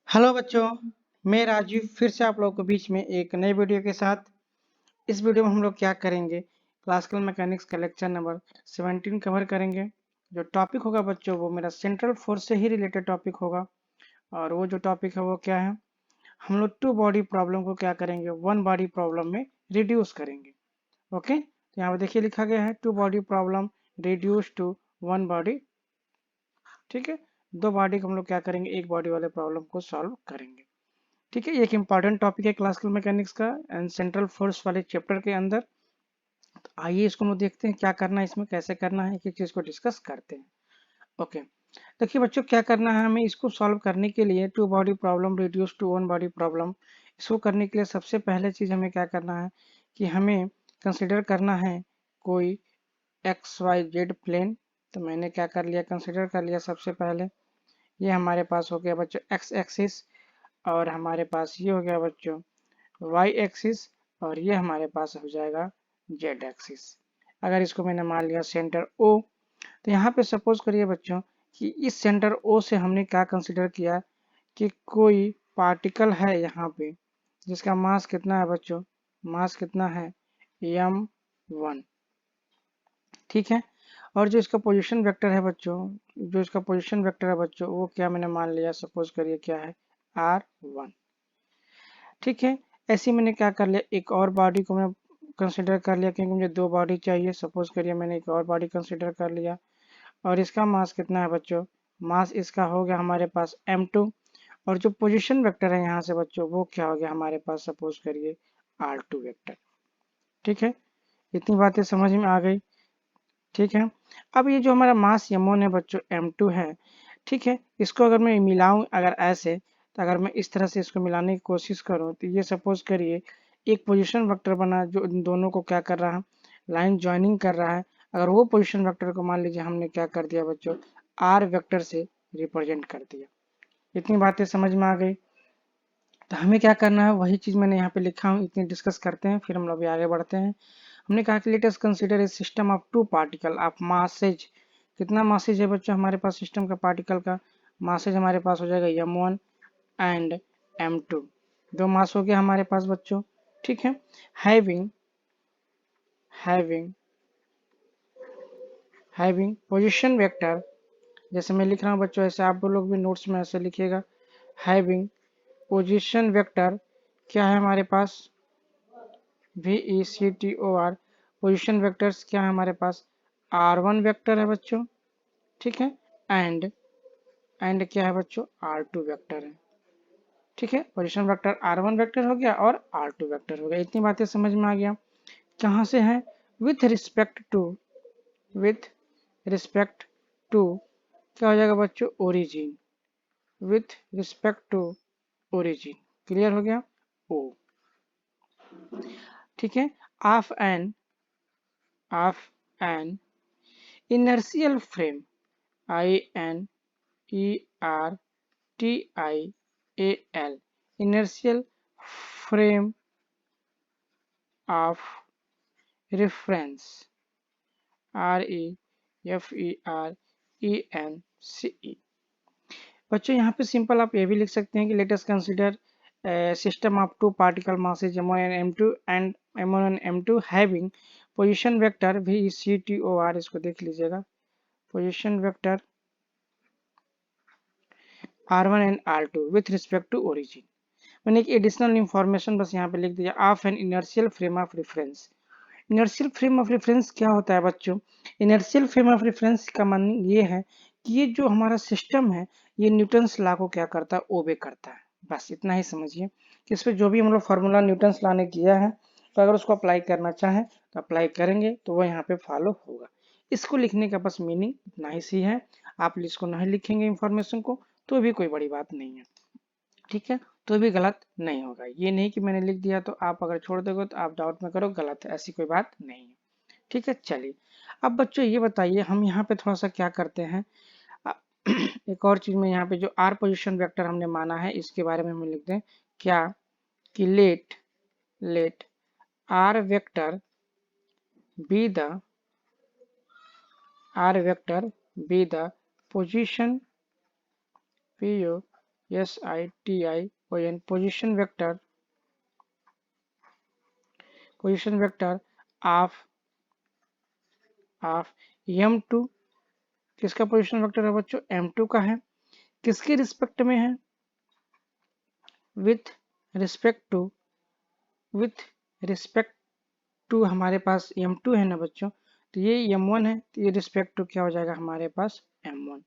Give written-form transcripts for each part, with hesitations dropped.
Hello बच्चों, मैं राजीव फिर से आप लोगों के बीच में एक नई वीडियो के साथ। इस वीडियो में हम लोग क्या करेंगे, क्लासिकल मैकेनिक्स का लेक्चर नंबर 17 कवर करेंगे। जो टॉपिक होगा बच्चों वो मेरा सेंट्रल फोर्स से ही रिलेटेड टॉपिक होगा। और वो जो टॉपिक है वो क्या है, हम लोग टू बॉडी प्रॉब्लम को क्या करेंगे, वन बॉडी प्रॉब्लम में रिड्यूस करेंगे। ओके, तो यहाँ पर देखिए लिखा गया है two body problem reduce to one body. ठीक है, दो बॉडी को हम लोग क्या करेंगे, एक बॉडी वाले प्रॉब्लम को सॉल्व करेंगे। ठीक है, ये एक इंपॉर्टेंट टॉपिक है क्लासिकल मैकेनिक्स का एंड सेंट्रल फोर्स वाले चैप्टर के अंदर। तो आइए इसको हम लोग देखते हैं क्या करना है, इसमें कैसे करना है, एक एक चीज को डिस्कस करते हैं। ओके, देखिए बच्चों क्या करना है हमें, इसको सॉल्व करने के लिए two body problem reduce to one body problem, इसको करने के लिए सबसे पहले चीज हमें क्या करना है कि हमें कंसिडर करना है कोई एक्स वाई जेड प्लेन। तो मैंने क्या कर लिया, कंसिडर कर लिया सबसे पहले। ये हमारे पास हो गया बच्चों एक्स एक्सिस, और हमारे पास ये हो गया बच्चों वाई एक्सिस, और ये हमारे पास हो जाएगा जेड एक्सिस। अगर इसको मैंने मान लिया सेंटर ओ, तो यहाँ पे सपोज करिए बच्चों कि इस सेंटर ओ से हमने क्या कंसिडर किया कि कोई पार्टिकल है यहाँ पे जिसका मास कितना है बच्चों, मास कितना है m1। ठीक है, और जो इसका पोजीशन वेक्टर है बच्चों, जो इसका पोजीशन वेक्टर है बच्चों वो क्या मैंने मान लिया, सपोज करिए क्या है r1। ठीक है, ऐसे ही मैंने क्या कर लिया, एक और बॉडी को मैं कंसिडर कर लिया क्योंकि मुझे दो बॉडी चाहिए। सपोज करिए मैंने एक और बॉडी कंसिडर कर लिया, और इसका मास कितना है बच्चों, मास इसका हो गया हमारे पास m2, और जो पोजीशन वेक्टर है यहाँ से बच्चों वो क्या हो गया हमारे पास, सपोज करिए r2 वेक्टर। ठीक है, इतनी बातें समझ में आ गई। ठीक है, अब ये जो हमारा मास m1 है बच्चों, m2 है। ठीक है, इसको अगर मैं मिलाऊं अगर ऐसे, तो अगर मैं इस तरह से इसको मिलाने की कोशिश करूं तो ये सपोज करिए एक पोजीशन वेक्टर बना जो इन दोनों को क्या कर रहा है, लाइन ज्वाइनिंग कर रहा है। अगर वो पोजीशन वेक्टर को मान लीजिए हमने क्या कर दिया बच्चों, r वेक्टर से रिप्रेजेंट कर दिया। इतनी बातें समझ में आ गई। तो हमें क्या करना है, वही चीज मैंने यहाँ पे लिखा हूँ, इतनी डिस्कस करते हैं फिर हम लोग आगे बढ़ते हैं। हमने कहा कि let us consider a system of two particle of masses. कितना मासेज है बच्चों हमारे पास सिस्टम का, पार्टिकल का मासेज हमारे पास हो जाएगा m1 एंड m2। दो मास हो गया हमारे पास बच्चों। ठीक है, having having having position vector, जैसे मैं लिख रहा हूँ बच्चों ऐसे आप लोग भी नोट्स में ऐसे लिखिएगा। हैविंग पोजीशन वेक्टर क्या है हमारे पास, VECTOR। पोजीशन वेक्टर्स क्या है हमारे पास, R1 वेक्टर है बच्चों। ठीक है, एंड क्या है बच्चों, R2 वेक्टर है। ठीक है, पोजीशन वेक्टर R1 वेक्टर हो गया और R2 वेक्टर हो गया। इतनी बातें समझ में आ गया। कहाँ से है, with respect to, with respect to क्या हो जाएगा बच्चों, origin, with respect to origin. Clear हो गया, ओ। ठीक है, of an inertial frame, INERTIAL, inertial frame of reference, REFERENCE। बच्चों यहाँ पे सिंपल आप ये भी लिख सकते हैं कि let us consider system of two particle masses m1 and m2 and m1 and m2 having position vector VCTOR। इसको देख लीजिएगा, position vector R1 and R2 with respect to origin. मैंने एक एडिशनल इंफॉर्मेशन बस यहाँ पे लिख दिया, of an inertial frame of reference. Inertial frame of reference क्या होता है बच्चों, इनर्शियल फ्रेम ऑफ रेफरेंस का मीनिंग ये है कि ये जो हमारा सिस्टम है ये न्यूटन्स लॉ को क्या करता है, ओबे करता है। बस इतना ही समझिए कि इस पर जो भी हम लोग फार्मूला न्यूटन्स लॉ ने किया है, तो अगर उसको अप्लाई करना चाहें तो अप्लाई करेंगे तो वो यहाँ पे फॉलो होगा। इसको लिखने का बस मीनिंग इतना ही सी है। आप इसको नहीं लिखेंगे इंफॉर्मेशन को तो भी कोई बड़ी बात नहीं है। ठीक है, तो भी गलत नहीं होगा। ये नहीं कि मैंने लिख दिया तो आप अगर छोड़ दोगे तो आप डाउट में करो गलत है, ऐसी कोई बात नहीं है। ठीक है, चलिए अब बच्चों ये बताइए, हम यहाँ पे थोड़ा सा क्या करते हैं, अ, एक और चीज में यहाँ पे जो आर पोजीशन वेक्टर हमने माना है इसके बारे में हम लिखते हैं क्या, कि let R vector be the R vector be the position SITION position vector of M2। किसका पोजीशन वेक्टर है बच्चों? M2 का है। किसके रिस्पेक्ट में है? विथ रिस्पेक्ट टू हमारे पास M2 है ना बच्चों, तो ये M1 है, तो ये रिस्पेक्ट टू क्या हो जाएगा हमारे पास? M1।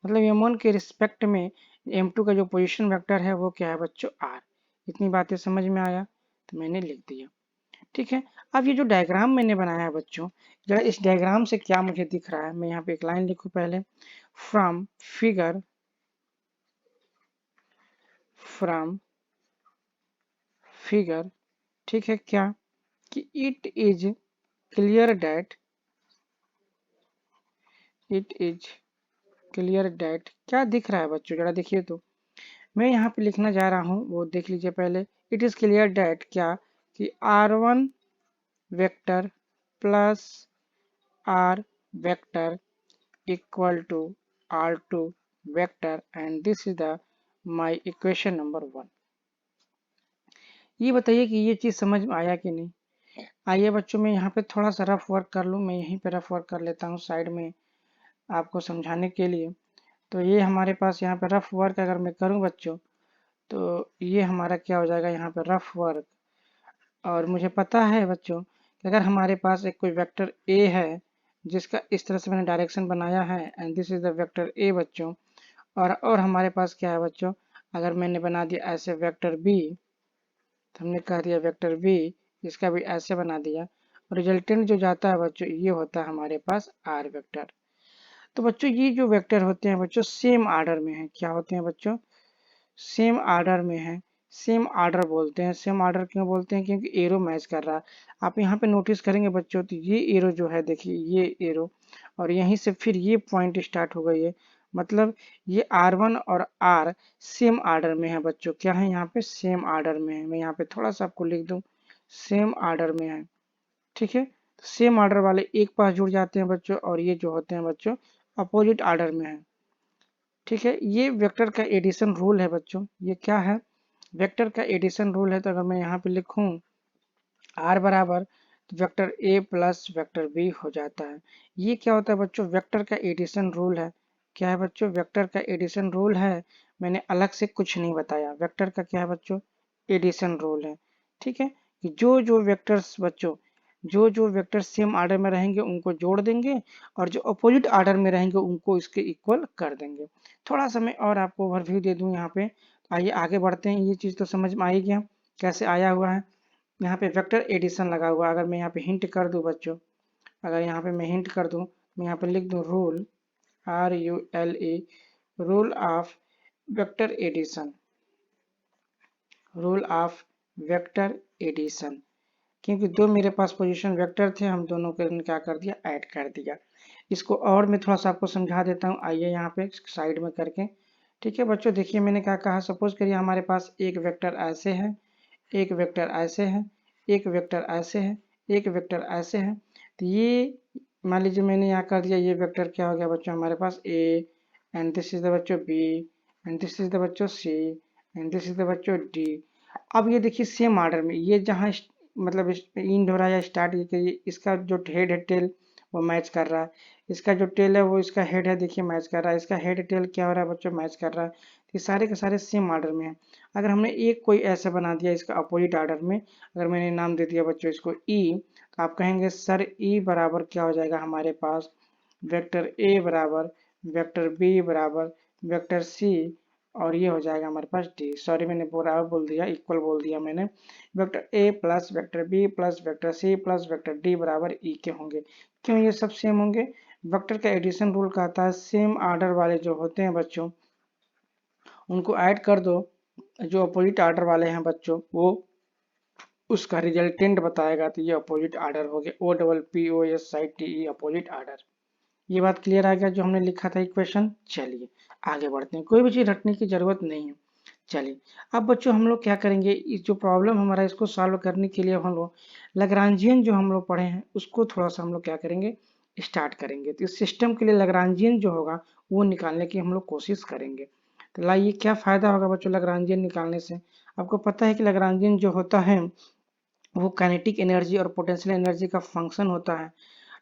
मतलब M1 के रिस्पेक्ट में M2 का जो पोजीशन वेक्टर है वो क्या है बच्चों? R। इतनी बातें समझ में आया तो मैंने लिख दिया। ठीक है, अब ये जो डायग्राम मैंने बनाया है बच्चों, जरा इस डायग्राम से क्या मुझे दिख रहा है, मैं यहाँ पे एक लाइन लिखूं पहले। फ्रॉम फिगर, ठीक है, क्या कि इट इज क्लियर दैट क्या दिख रहा है बच्चों? जरा देखिए तो, मैं यहाँ पे लिखना जा रहा हूँ, वो देख लीजिए पहले। इट इज क्लियर दैट क्या कि R1 vector plus R vector equal to R2 vector and this is the my equation number 1। ये बताइए कि ये चीज़ समझ में आया कि नहीं? आइए बच्चों, मैं यहाँ पे थोड़ा सा रफ वर्क कर लूँ, मैं यहीं पे रफ वर्क कर लेता हूँ साइड में आपको समझाने के लिए। तो ये हमारे पास यहाँ पे रफ वर्क अगर मैं करूँ बच्चों, तो ये हमारा क्या हो जाएगा यहाँ पे? Rough work. और मुझे पता है बच्चों कि अगर हमारे पास एक कोई वेक्टर ए है जिसका इस तरह से मैंने डायरेक्शन बनाया है and this is the vector A बच्चों, और हमारे पास क्या है बच्चों? अगर मैंने बना दिया ऐसे वेक्टर बी, तो हमने कह दिया वेक्टर बी, इसका भी ऐसे बना दिया, और रिजल्टेंट जो जाता है बच्चों ये होता है हमारे पास आर वेक्टर। तो बच्चों ये जो वेक्टर होते हैं बच्चों सेम आर्डर में है। क्या होते हैं बच्चों? सेम आर्डर में है। सेम आर्डर बोलते हैं। सेम आर्डर क्यों बोलते हैं? क्योंकि एरो मैच कर रहा है। आप यहाँ पे नोटिस करेंगे बच्चों, तो ये एरो जो है, देखिए ये एरो, और यहीं से फिर ये पॉइंट स्टार्ट हो गई है, मतलब ये R1 और R सेम आर्डर में है बच्चों। क्या है यहाँ पे? सेम आर्डर में है। मैं यहाँ पे थोड़ा सा आपको लिख दूं, सेम आर्डर में है। ठीक है, सेम आर्डर वाले एक पास जुड़ जाते हैं बच्चों, और ये जो होते हैं बच्चों अपोजिट आर्डर में है। ठीक है, ये वेक्टर का एडिशन रूल है बच्चों। ये क्या है? वेक्टर का एडिशन रूल है। तो अगर मैं यहाँ पे लिखूं R बराबर, तो vector A plus vector B हो जाता है। ये क्या होता है बच्चों? वेक्टर का एडिशन रूल है। क्या है बच्चों? वेक्टर का एडिशन रूल है। मैंने अलग से कुछ नहीं बताया। वेक्टर का क्या है बच्चों? एडिशन रूल है। ठीक है, कि जो वेक्टर्स बच्चों, जो वेक्टर सेम आर्डर में रहेंगे उनको जोड़ देंगे, और जो अपोजिट आर्डर में रहेंगे उनको इसके इक्वल कर देंगे। थोड़ा सा मैं और आपको ओवरव्यू दे दूं यहाँ पे। आइए आगे बढ़ते हैं। ये चीज़ तो समझ में आई गया कैसे आया हुआ है। यहाँ पे वेक्टर एडिशन लगा हुआ है। अगर मैं यहाँ पे हिंट कर दूं बच्चों, अगर यहाँ पे मैं हिंट कर दूं, मैं यहाँ पे लिख दूं rule, RULE, rule of vector addition, rule of vector addition. क्योंकि दो मेरे पास पोजीशन वेक्टर थे, हम दोनों को क्या कर दिया? ऐड कर दिया। इसको और मैं थोड़ा सा आपको समझा देता हूँ। आइए यहाँ पे साइड में करके। ठीक है बच्चों, देखिए मैंने क्या कहा। सपोज करिए हमारे पास एक वेक्टर ऐसे है, एक वेक्टर ऐसे है, एक वेक्टर ऐसे है, एक वेक्टर ऐसे है। तो ये मान लीजिए मैंने यहाँ कर दिया, ये वेक्टर क्या हो गया बच्चों हमारे पास? A, and this is the बच्चों B, and this is the बच्चों C, and this is the बच्चों डी। अब ये देखिए सेम ऑर्डर में, ये जहाँ मतलब इंड हो रहा है या स्टार्ट, ये इसका जो हेड है टेल वो मैच कर रहा है, इसका जो टेल है वो इसका हेड है, देखिए मैच कर रहा है, इसका हेड टेल क्या हो रहा है बच्चों? मैच कर रहा है। तो ये सारे के सारे सेम ऑर्डर में है। अगर हमने एक कोई ऐसा बना दिया इसका अपोजिट ऑर्डर में, अगर मैंने नाम दे दिया बच्चों इसको ई, तो आप कहेंगे सर ई बराबर क्या हो जाएगा हमारे पास? वेक्टर ए बराबर वेक्टर बी बराबर वेक्टर सी, और ये हो जाएगा हमारे पास डी। सॉरी मैंने बराबर बोल दिया, इक्वल बोल दिया मैंने। Vector A plus vector B plus vector C plus vector D बराबर ई के होंगे। क्यों ये सब सेम होंगे? वेक्टर का एडिशन रूल कहता है सेम आर्डर वाले जो होते हैं बच्चों उनको ऐड कर दो, जो अपोजिट आर्डर वाले हैं बच्चों वो उसका रिजल्टेंट बताएगा, तो ये अपोजिट आर्डर हो गया। OPPOSITE opposite order. ये बात क्लियर आ गया जो हमने लिखा था इक्वेशन। चलिए आगे बढ़ते हैं, कोई भी चीज रटने की जरूरत नहीं है। चलिए अब बच्चों हम लोग क्या करेंगे, इस जो प्रॉब्लम हमारा इसको सॉल्व करने के लिए हम लोग लैग्रांजियन जो हम लोग पढ़े हैं उसको थोड़ा सा हम लोग क्या करेंगे? स्टार्ट करेंगे। तो इस सिस्टम के लिए लैग्रांजियन जो होगा वो निकालने की हम लोग कोशिश करेंगे। तो लाइए क्या फ़ायदा होगा बच्चों लैग्रांजियन निकालने से। आपको पता है कि लैग्रांजियन जो होता है वो काइनेटिक एनर्जी और पोटेंशियल एनर्जी का फंक्शन होता है,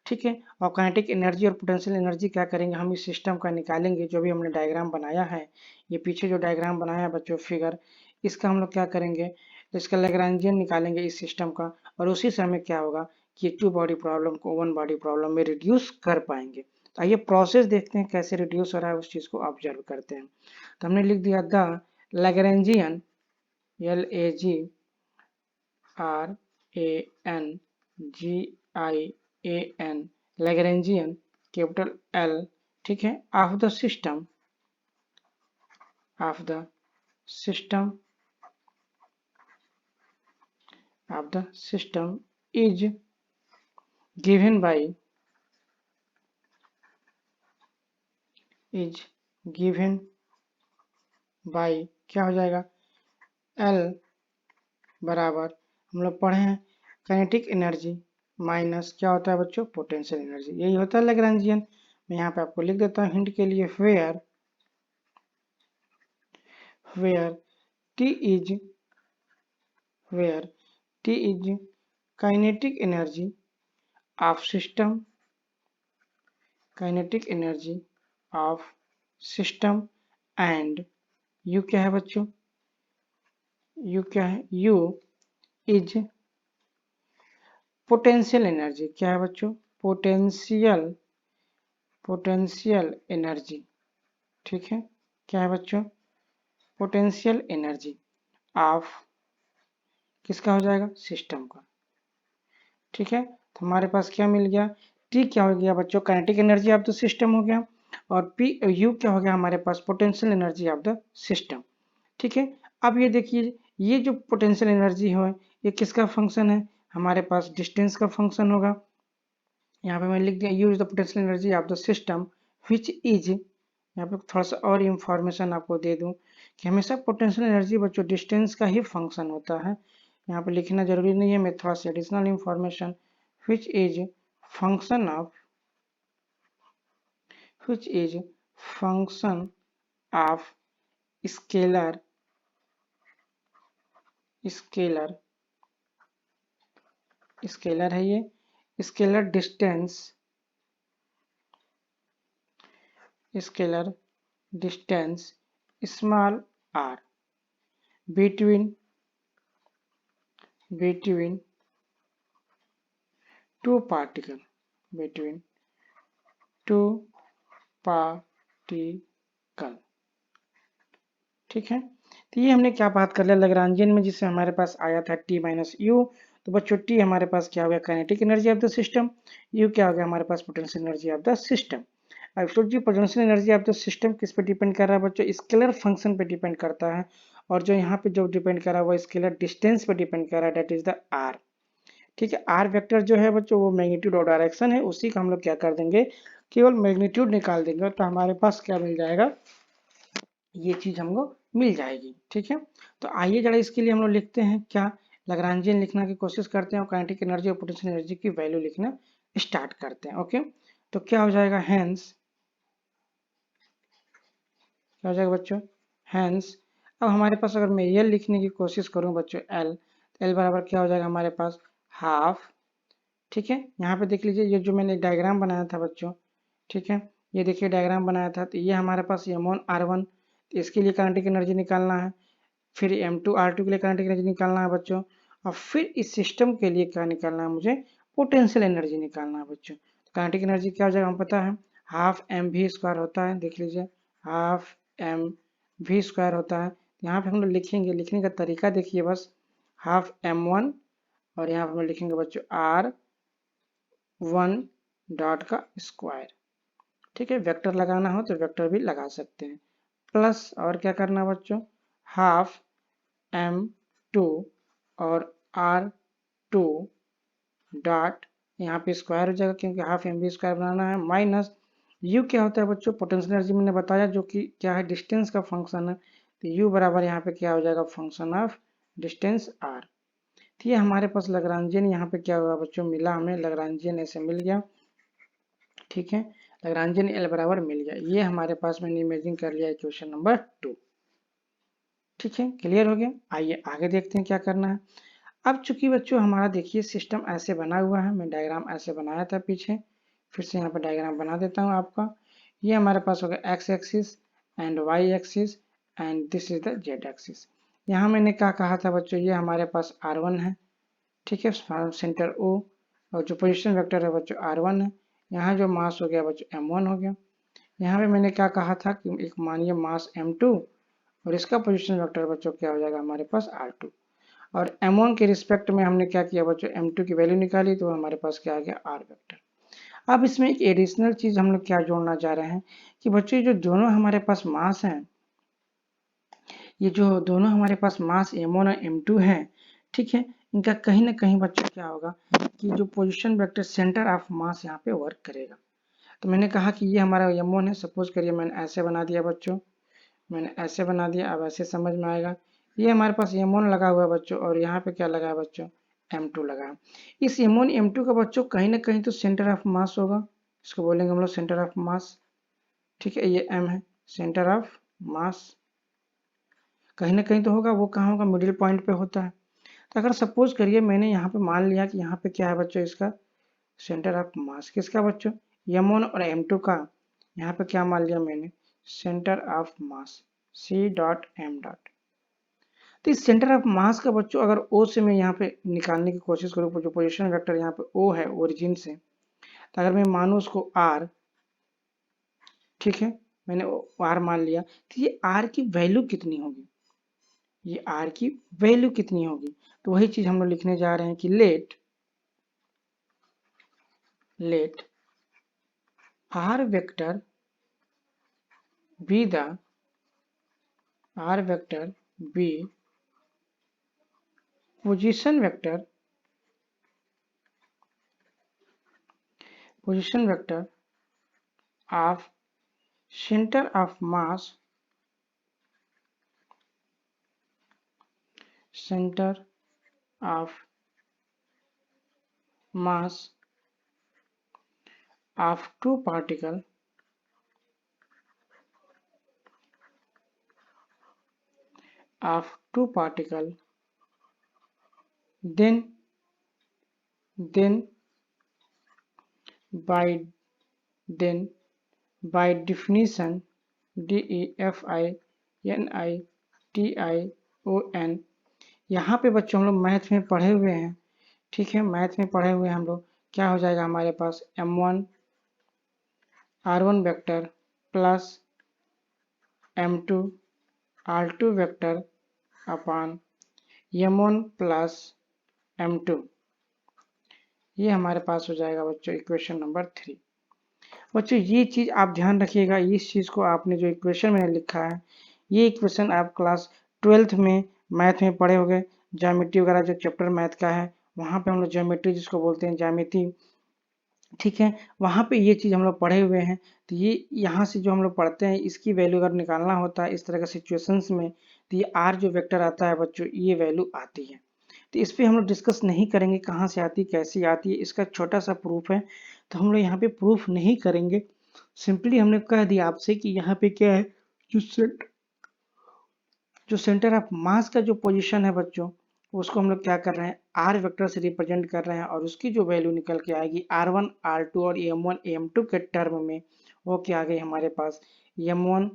ठीक है। और काइनेटिक एनर्जी और पोटेंशियल एनर्जी क्या करेंगे, हम इस सिस्टम का निकालेंगे। जो भी हमने डायग्राम बनाया है, ये पीछे जो डायग्राम बनाया है बच्चों फिगर, इसका हम लोग क्या करेंगे, इसका लैग्रांजियन निकालेंगे इस सिस्टम का, और उसी से हमें क्या होगा कि 2 बॉडी प्रॉब्लम को 1 बॉडी प्रॉब्लम में रिड्यूस कर पाएंगे। तो आइए प्रोसेस देखते हैं कैसे रिड्यूस हो रहा है, उस चीज़ को ऑब्जर्व करते हैं। तो हमने लिख दिया the Lagrangian, LAGRANGIAN, Lagrangian capital L, ठीक है, of the system of the system is given by क्या हो जाएगा, L बराबर हम लोग पढ़े हैं काइनेटिक एनर्जी माइनस क्या होता है बच्चों, पोटेंशियल एनर्जी। यही होता है लैग्रांजियन। मैं यहाँ पे आपको लिख देता हूँ हिंट के लिए, where T is kinetic energy of system, and U क्या है बच्चों, U क्या है, U is पोटेंशियल एनर्जी। क्या है बच्चों, पोटेंशियल एनर्जी, ठीक है। क्या है बच्चों, पोटेंशियल एनर्जी ऑफ किसका हो जाएगा, सिस्टम का, ठीक है। तो हमारे पास क्या मिल गया, टी क्या हो गया बच्चों, kinetic energy of the system हो गया, और पी यू क्या हो गया हमारे पास, potential energy of the system, ठीक है। अब ये देखिए, ये जो पोटेंशियल एनर्जी है ये किसका फंक्शन है, हमारे पास डिस्टेंस का फंक्शन होगा। यहाँ पे मैं लिख दिया you is the potential energy of the system which is, यहाँ पे थोड़ा सा और इंफॉर्मेशन आपको दे दूं कि हमेशा पोटेंशियल एनर्जी बच्चों डिस्टेंस का ही फंक्शन होता है। यहाँ पे लिखना जरूरी नहीं है, मैं थोड़ा सा additional information, which is function of scalar है ये, scalar distance small r between two particle, ठीक है। तो ये हमने क्या बात कर लिया लैग्रांजियन में, जिससे हमारे पास आया था T माइनस यू। तो बच्चों T हमारे पास क्या हो गया, kinetic energy of the system, U क्या हो गया हमारे पास, potential energy of the system. अब जी potential energy of the system किस पे डिपेंड कर रहा है बच्चों, स्केलर फंक्शन पे डिपेंड करता है, और जो यहाँ पे जो डिपेंड कर रहा है वो स्केलर डिस्टेंस पे डिपेंड कर रहा है, दैट इज द आर, ठीक है। आर वेक्टर जो है बच्चों वो मैग्नीट्यूड और डायरेक्शन है, उसी का हम लोग क्या कर देंगे, केवल मैग्नीट्यूड निकाल देंगे, तो हमारे पास क्या मिल जाएगा, ये चीज हमको मिल जाएगी, ठीक है। तो आइए जरा इसके लिए हम लोग लिखते हैं क्या, लैग्रांजियन लिखने की कोशिश करते हैं और काइनेटिक एनर्जी और पोटेंशियल एनर्जी की वैल्यू लिखना स्टार्ट करते हैं, ओके। तो क्या हो जाएगा, हैंस क्या हो जाएगा बच्चों, हैंस। अब हमारे पास अगर मैं एल लिखने की कोशिश करूं बच्चों, एल बराबर क्या हो जाएगा हमारे पास, हाफ, ठीक है। यहाँ पे देख लीजिए, ये जो मैंने डायग्राम बनाया था बच्चों, ठीक है, ये देखिए डायग्राम बनाया था, तो ये हमारे पास M1 R1, तो इसके लिए काइनेटिक एनर्जी निकालना है, फिर M2 R2 के लिए काइनेटिक एनर्जी निकालना है बच्चों, और फिर इस सिस्टम के लिए क्या निकालना है मुझे, पोटेंशियल एनर्जी निकालना है बच्चों। तो काइनेटिक एनर्जी क्या हो जाएगा हमें पता है, हाफ एम वी स्क्वायर होता है, देख लीजिए हाफ एम वी स्क्वायर होता है। यहाँ पे हम लोग लिखेंगे, लिखने का तरीका देखिए बस, हाफ M1 और यहाँ पे हम लिखेंगे बच्चों R1 डॉट का स्क्वायर, ठीक है। वेक्टर लगाना हो तो वेक्टर भी लगा सकते हैं, प्लस और क्या करना बच्चों, हाफ M2 और R2 डॉट, यहाँ पे स्क्वायर हो जाएगा क्योंकि हाफ एम बी स्क्वायर बनाना है, माइनस यू क्या होता है बच्चों, पोटेंशियल एनर्जी मैंने बताया जो कि क्या है, डिस्टेंस का फंक्शन है, तो यू बराबर यहाँ पे क्या हो जाएगा, फंक्शन ऑफ डिस्टेंस आर। तो ये हमारे पास लैग्रांजियन यहाँ पे क्या हुआ बच्चों, मिला हमें, लैग्रांजियन ऐसे मिल गया, ठीक है। लैग्रांजियन एल बराबर मिल गया, ये हमारे पास मैंने इमेजिन कर लिया इक्वेशन नंबर 2। ठीक है, क्लियर हो गया। आइए आगे देखते हैं क्या करना है। अब चूंकि बच्चों हमारा देखिए सिस्टम ऐसे बना हुआ है, मैं डायग्राम ऐसे बनाया था पीछे, फिर से यहाँ पर डायग्राम बना देता हूँ आपका। ये हमारे पास होगा X axis and Y axis and this is the Z axis. यहाँ मैंने क्या कहा था बच्चों, ये हमारे पास R1 है, ठीक है, सेंटर O, और जो पोजिशन वेक्टर है बच्चों R1 है। यहाँ जो मास हो गया बच्चों M1 हो गया। यहाँ पे मैंने क्या कहा था कि एक मानिए मास M2 और इसका पोजीशन वेक्टर बच्चों क्या हो जाएगा हमारे पास R2, और M1 के रिस्पेक्ट में हमने क्या किया बच्चों, M2 की वैल्यू निकाली तो हमारे पास क्या आ गया R वेक्टर। अब इसमें एक एडिशनल चीज हम लोग क्या जोड़ना चाह रहे हैं कि बच्चों जो दोनों हमारे पास मास हैं, ये जो दोनों हमारे पास मास M1 और M2 है, ठीक है, इनका कहीं ना कहीं बच्चों क्या होगा कि जो पोजीशन वेक्टर सेंटर ऑफ मास यहाँ पे वर्क करेगा। तो मैंने कहा कि ये हमारा M1 है, सपोज करिए मैंने ऐसे बना दिया बच्चों, मैंने ऐसे बना दिया, अब ऐसे समझ में आएगा। ये हमारे पास M1 लगा हुआ है बच्चों, और यहाँ पे क्या लगा है बच्चों, M2 लगा है। इस M1 M2 का बच्चों कहीं ना कहीं तो सेंटर ऑफ मास होगा, इसको बोलेंगे हम लोग सेंटर ऑफ मास, ठीक है, ये M है, सेंटर ऑफ मास कहीं ना कहीं तो होगा, वो कहाँ होगा, मिडिल पॉइंट पे होता है। तो अगर सपोज करिए मैंने यहाँ पे मान लिया कि यहाँ पे क्या है बच्चों, इसका सेंटर ऑफ मास किसका बच्चों, M1 और M2 का, यहाँ पे क्या मान लिया मैंने, centre of mass C dot M dot. तो इस सेंटर ऑफ मास का बच्चों अगर O से मैं यहाँ पे निकालने की कोशिश करूँ, जो पोजीशन वेक्टर यहाँ पे O है ओरिजिन से, तो अगर मैं मानूँ उसको R, ठीक है, मैंने R मान लिया, तो ये R की वैल्यू कितनी होगी, ये R की वैल्यू कितनी होगी, तो वही चीज हम लोग लिखने जा रहे हैं कि let R vector be the R vector be position vector of centre of mass centre of mass of two particle then by then by definition DEFINITION। यहाँ पे बच्चों हम लोग मैथ में पढ़े हुए हैं, ठीक है, मैथ में पढ़े हुए हम लोग, क्या हो जाएगा हमारे पास M1 R1 vector plus M2 R2 vector upon M1 plus M2, ये हमारे पास हो जाएगा बच्चों इक्वेशन नंबर 3। बच्चों ये चीज आप ध्यान रखिएगा, इस चीज को आपने जो इक्वेशन मैंने लिखा है, ये इक्वेशन आप क्लास 12th में मैथ में पढ़े होंगे, ज्यामिति वगैरह जो चैप्टर मैथ का है वहां पे हम लोग ज्योमेट्री जिसको बोलते हैं ज्यामिति, ठीक है, वहां पे ये चीज हम लोग पढ़े हुए हैं। तो ये यहाँ से जो हम लोग पढ़ते हैं इसकी वैल्यू अगर निकालना होता है इस तरह का सिचुएशंस में, तो ये R जो वेक्टर आता है बच्चों ये वैल्यू आती है। तो इस पे हम लोग डिस्कस नहीं करेंगे कहाँ से आती कैसी आती है, इसका छोटा सा प्रूफ है, तो हम लोग यहाँ पे प्रूफ नहीं करेंगे। सिंपली हमने कह दिया आपसे कि यहाँ पे क्या है, जो सेंटर ऑफ मास का जो पोजीशन है बच्चों, उसको हम लोग क्या कर रहे हैं, आर वेक्टर से रिप्रेजेंट कर रहे हैं, और उसकी जो वैल्यू निकल के आएगी R1 R2 और M1 M2 के टर्म में, वो क्या आ गई हमारे पास M1,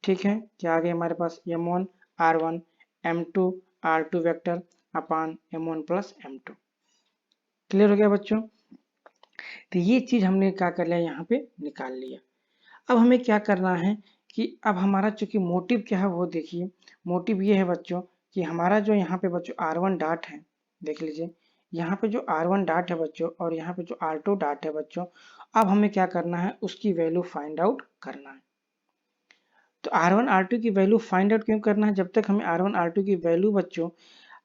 ठीक है, क्या आ गई हमारे पास M1 R1 M2 R2 vector upon M1 plus M2। Clear हो गया बच्चों। तो ये चीज हमने क्या कर लिया यहाँ पे निकाल लिया। अब हमें क्या करना है कि अब हमारा चूंकि मोटिव क्या है वो देखिए, मोटिव ये है बच्चों कि हमारा जो यहाँ पे बच्चों R1 डॉट है, देख लीजिए यहाँ पे जो R1 डॉट है बच्चों और यहाँ पे जो R2 डॉट है बच्चों, अब हमें क्या करना है उसकी वैल्यू फाइंड आउट करना है। तो R1 R2 की वैल्यू फाइंड आउट क्यों करना है, जब तक हमें R1 R2 की वैल्यू बच्चों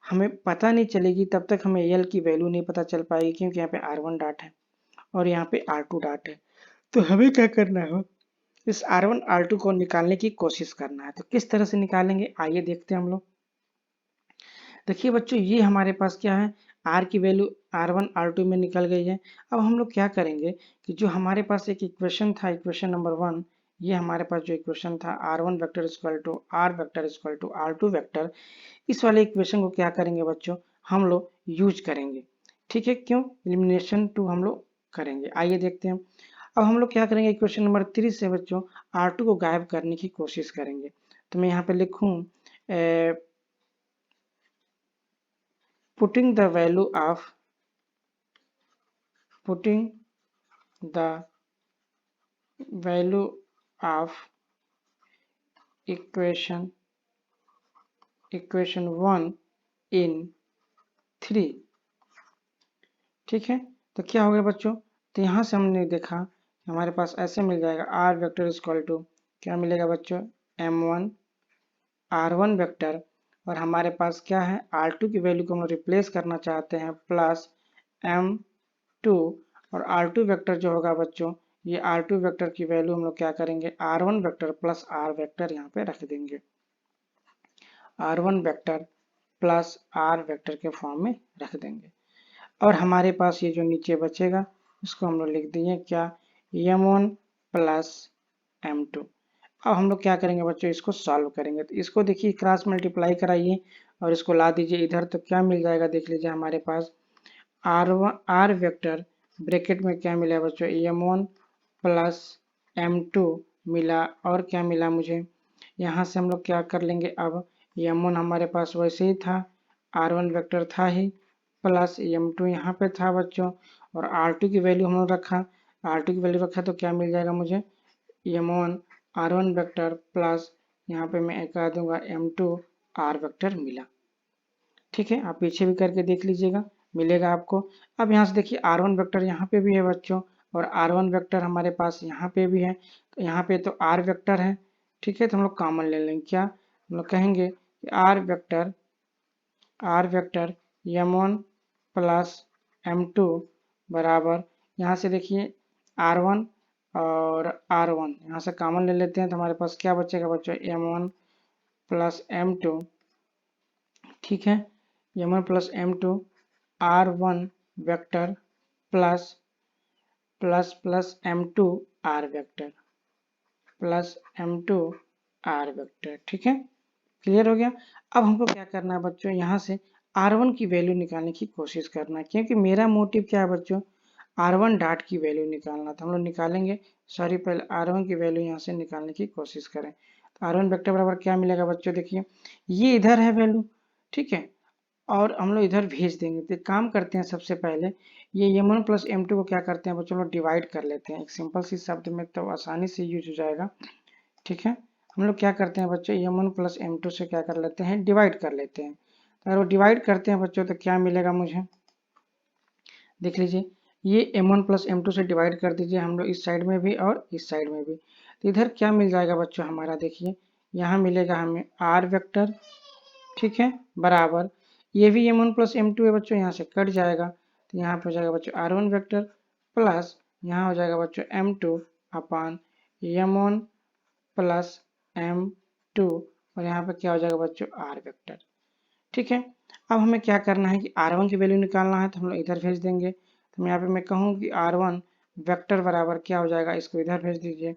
हमें पता नहीं चलेगी तब तक हमें L की वैल्यू नहीं पता चल पाएगी, क्योंकि यहाँ पे R1 डॉट है और यहाँ पे R2 डॉट है। तो हमें क्या करना है, इस R1 R2 को निकालने की कोशिश करना है। तो किस तरह से निकालेंगे आइए देखते हैं हम लोग। देखिए बच्चों ये हमारे पास क्या है, R की वैल्यू R1 R2 में निकल गई है। अब हम लोग क्या करेंगे कि जो हमारे पास एक इक्वेशन था, इक्वेशन नंबर 1, ये हमारे पास जो इक्वेशन था R1 vector equal to R vector equal to R2 vector, इस वाले इक्वेशन को क्या करेंगे बच्चों, हम लोग यूज करेंगे। ठीक है, क्यों, एलिमिनेशन टू हम लोग करेंगे। आइए देखते हैं। अब हम लोग क्या करेंगे, इक्वेशन नंबर 3 से बच्चों R2 को गायब करने की कोशिश करेंगे। तो मैं यहाँ पे लिखूं putting the value of putting the value of equation 1 in 3। ठीक है, तो क्या हो गया बच्चों, तो यहाँ से हमने देखा हमारे पास ऐसे मिल जाएगा आर वेक्टर इक्वल टू क्या मिलेगा बच्चों, m1 r1 वेक्टर, और हमारे पास क्या है r2 की वैल्यू को हम रिप्लेस करना चाहते हैं प्लस m2, और r2 वेक्टर जो होगा बच्चों, ये r2 वेक्टर की वैल्यू हम लोग क्या करेंगे r1 vector plus r vector यहाँ पे रख देंगे, r1 vector plus r vector के फॉर्म में रख देंगे। और हमारे पास ये जो नीचे बचेगा इसको हम लोग लिख दिए क्या, m1 प्लस m2। अब हम लोग क्या करेंगे बच्चों, इसको सॉल्व करेंगे। तो इसको देखिए क्रॉस मल्टीप्लाई कराइए और इसको ला दीजिए इधर, तो क्या मिल जाएगा देख लीजिए, हमारे पास r वेक्टर ब्रैकेट में क्या मिला बच्चों, m1 प्लस m2 मिला, और क्या मिला मुझे, यहाँ से हम लोग क्या कर लेंगे, अब m1 हमारे पास वैसे ही था, r1 वेक्टर था ही, प्लस m2 यहाँ पे था बच्चों, और r2 की वैल्यू हम लोग रखा, r2 की वैल्यू रखा तो क्या मिल जाएगा मुझे, m1 r1 वेक्टर प्लस यहाँ पे मैं कह दूंगा m2 r वेक्टर मिला। ठीक है, आप पीछे भी करके देख लीजिएगा, मिलेगा आपको। अब यहाँ से देखिए r1 वेक्टर यहाँ पे भी है बच्चों, और r1 वेक्टर हमारे पास यहाँ पे भी है, तो यहाँ पे तो r वेक्टर है। ठीक है, तो हम लोग कॉमन ले लेंगे, क्या हम लोग कहेंगे कि r vector m1 plus m2 बराबर, यहाँ से देखिए r1 और r1 यहाँ से कॉमन ले लेते हैं, तो हमारे पास क्या बचेगा बच्चों, m1 प्लस m2। ठीक है, m1 plus m2 r1 vector plus plus m2 r vector plus m2 r vector. ठीक है, क्लियर हो गया। अब हमको क्या करना है बच्चों, यहाँ से r1 की वैल्यू निकालने की कोशिश करना है, क्योंकि मेरा मोटिव क्या है बच्चों, r1 डॉट की वैल्यू निकालना, तो हम लोग निकालेंगे, सॉरी पहले r1 की वैल्यू यहाँ से निकालने की कोशिश करें। तो r1 वेक्टर बराबर क्या मिलेगा बच्चों, देखिए ये इधर है वैल्यू, ठीक है, और हम लोग इधर भेज देंगे। तो एक काम करते हैं, सबसे पहले ये m1 प्लस m2 को क्या करते हैं बच्चों, लोग डिवाइड कर लेते हैं, एक सिंपल सी शब्द में तो आसानी से यूज हो जाएगा। ठीक है, हम लोग क्या करते हैं बच्चों, m1 प्लस m2 से क्या कर लेते हैं, डिवाइड कर लेते हैं। तो अगर वो डिवाइड करते हैं बच्चों तो क्या मिलेगा मुझे, देख लीजिए, ये m1 प्लस m2 से डिवाइड कर दीजिए हम लोग, इस साइड में भी और इस साइड में भी। तो इधर क्या मिल जाएगा बच्चों हमारा, देखिए यहाँ मिलेगा हमें r वेक्टर, ठीक है, बराबर ये भी m1 प्लस m2 है बच्चों, यहाँ से कट जाएगा, तो यहाँ पे हो जाएगा बच्चों r1 वेक्टर प्लस यहाँ हो जाएगा बच्चों m2 अपान m1 प्लस m2, और यहाँ पे क्या हो जाएगा बच्चों r वेक्टर। ठीक है, अब हमें क्या करना है कि r1 की वैल्यू निकालना है, तो हम लोग इधर भेज देंगे। तो यहाँ पे मैं कहूँ कि r1 वेक्टर बराबर क्या हो जाएगा, इसको इधर भेज दीजिए,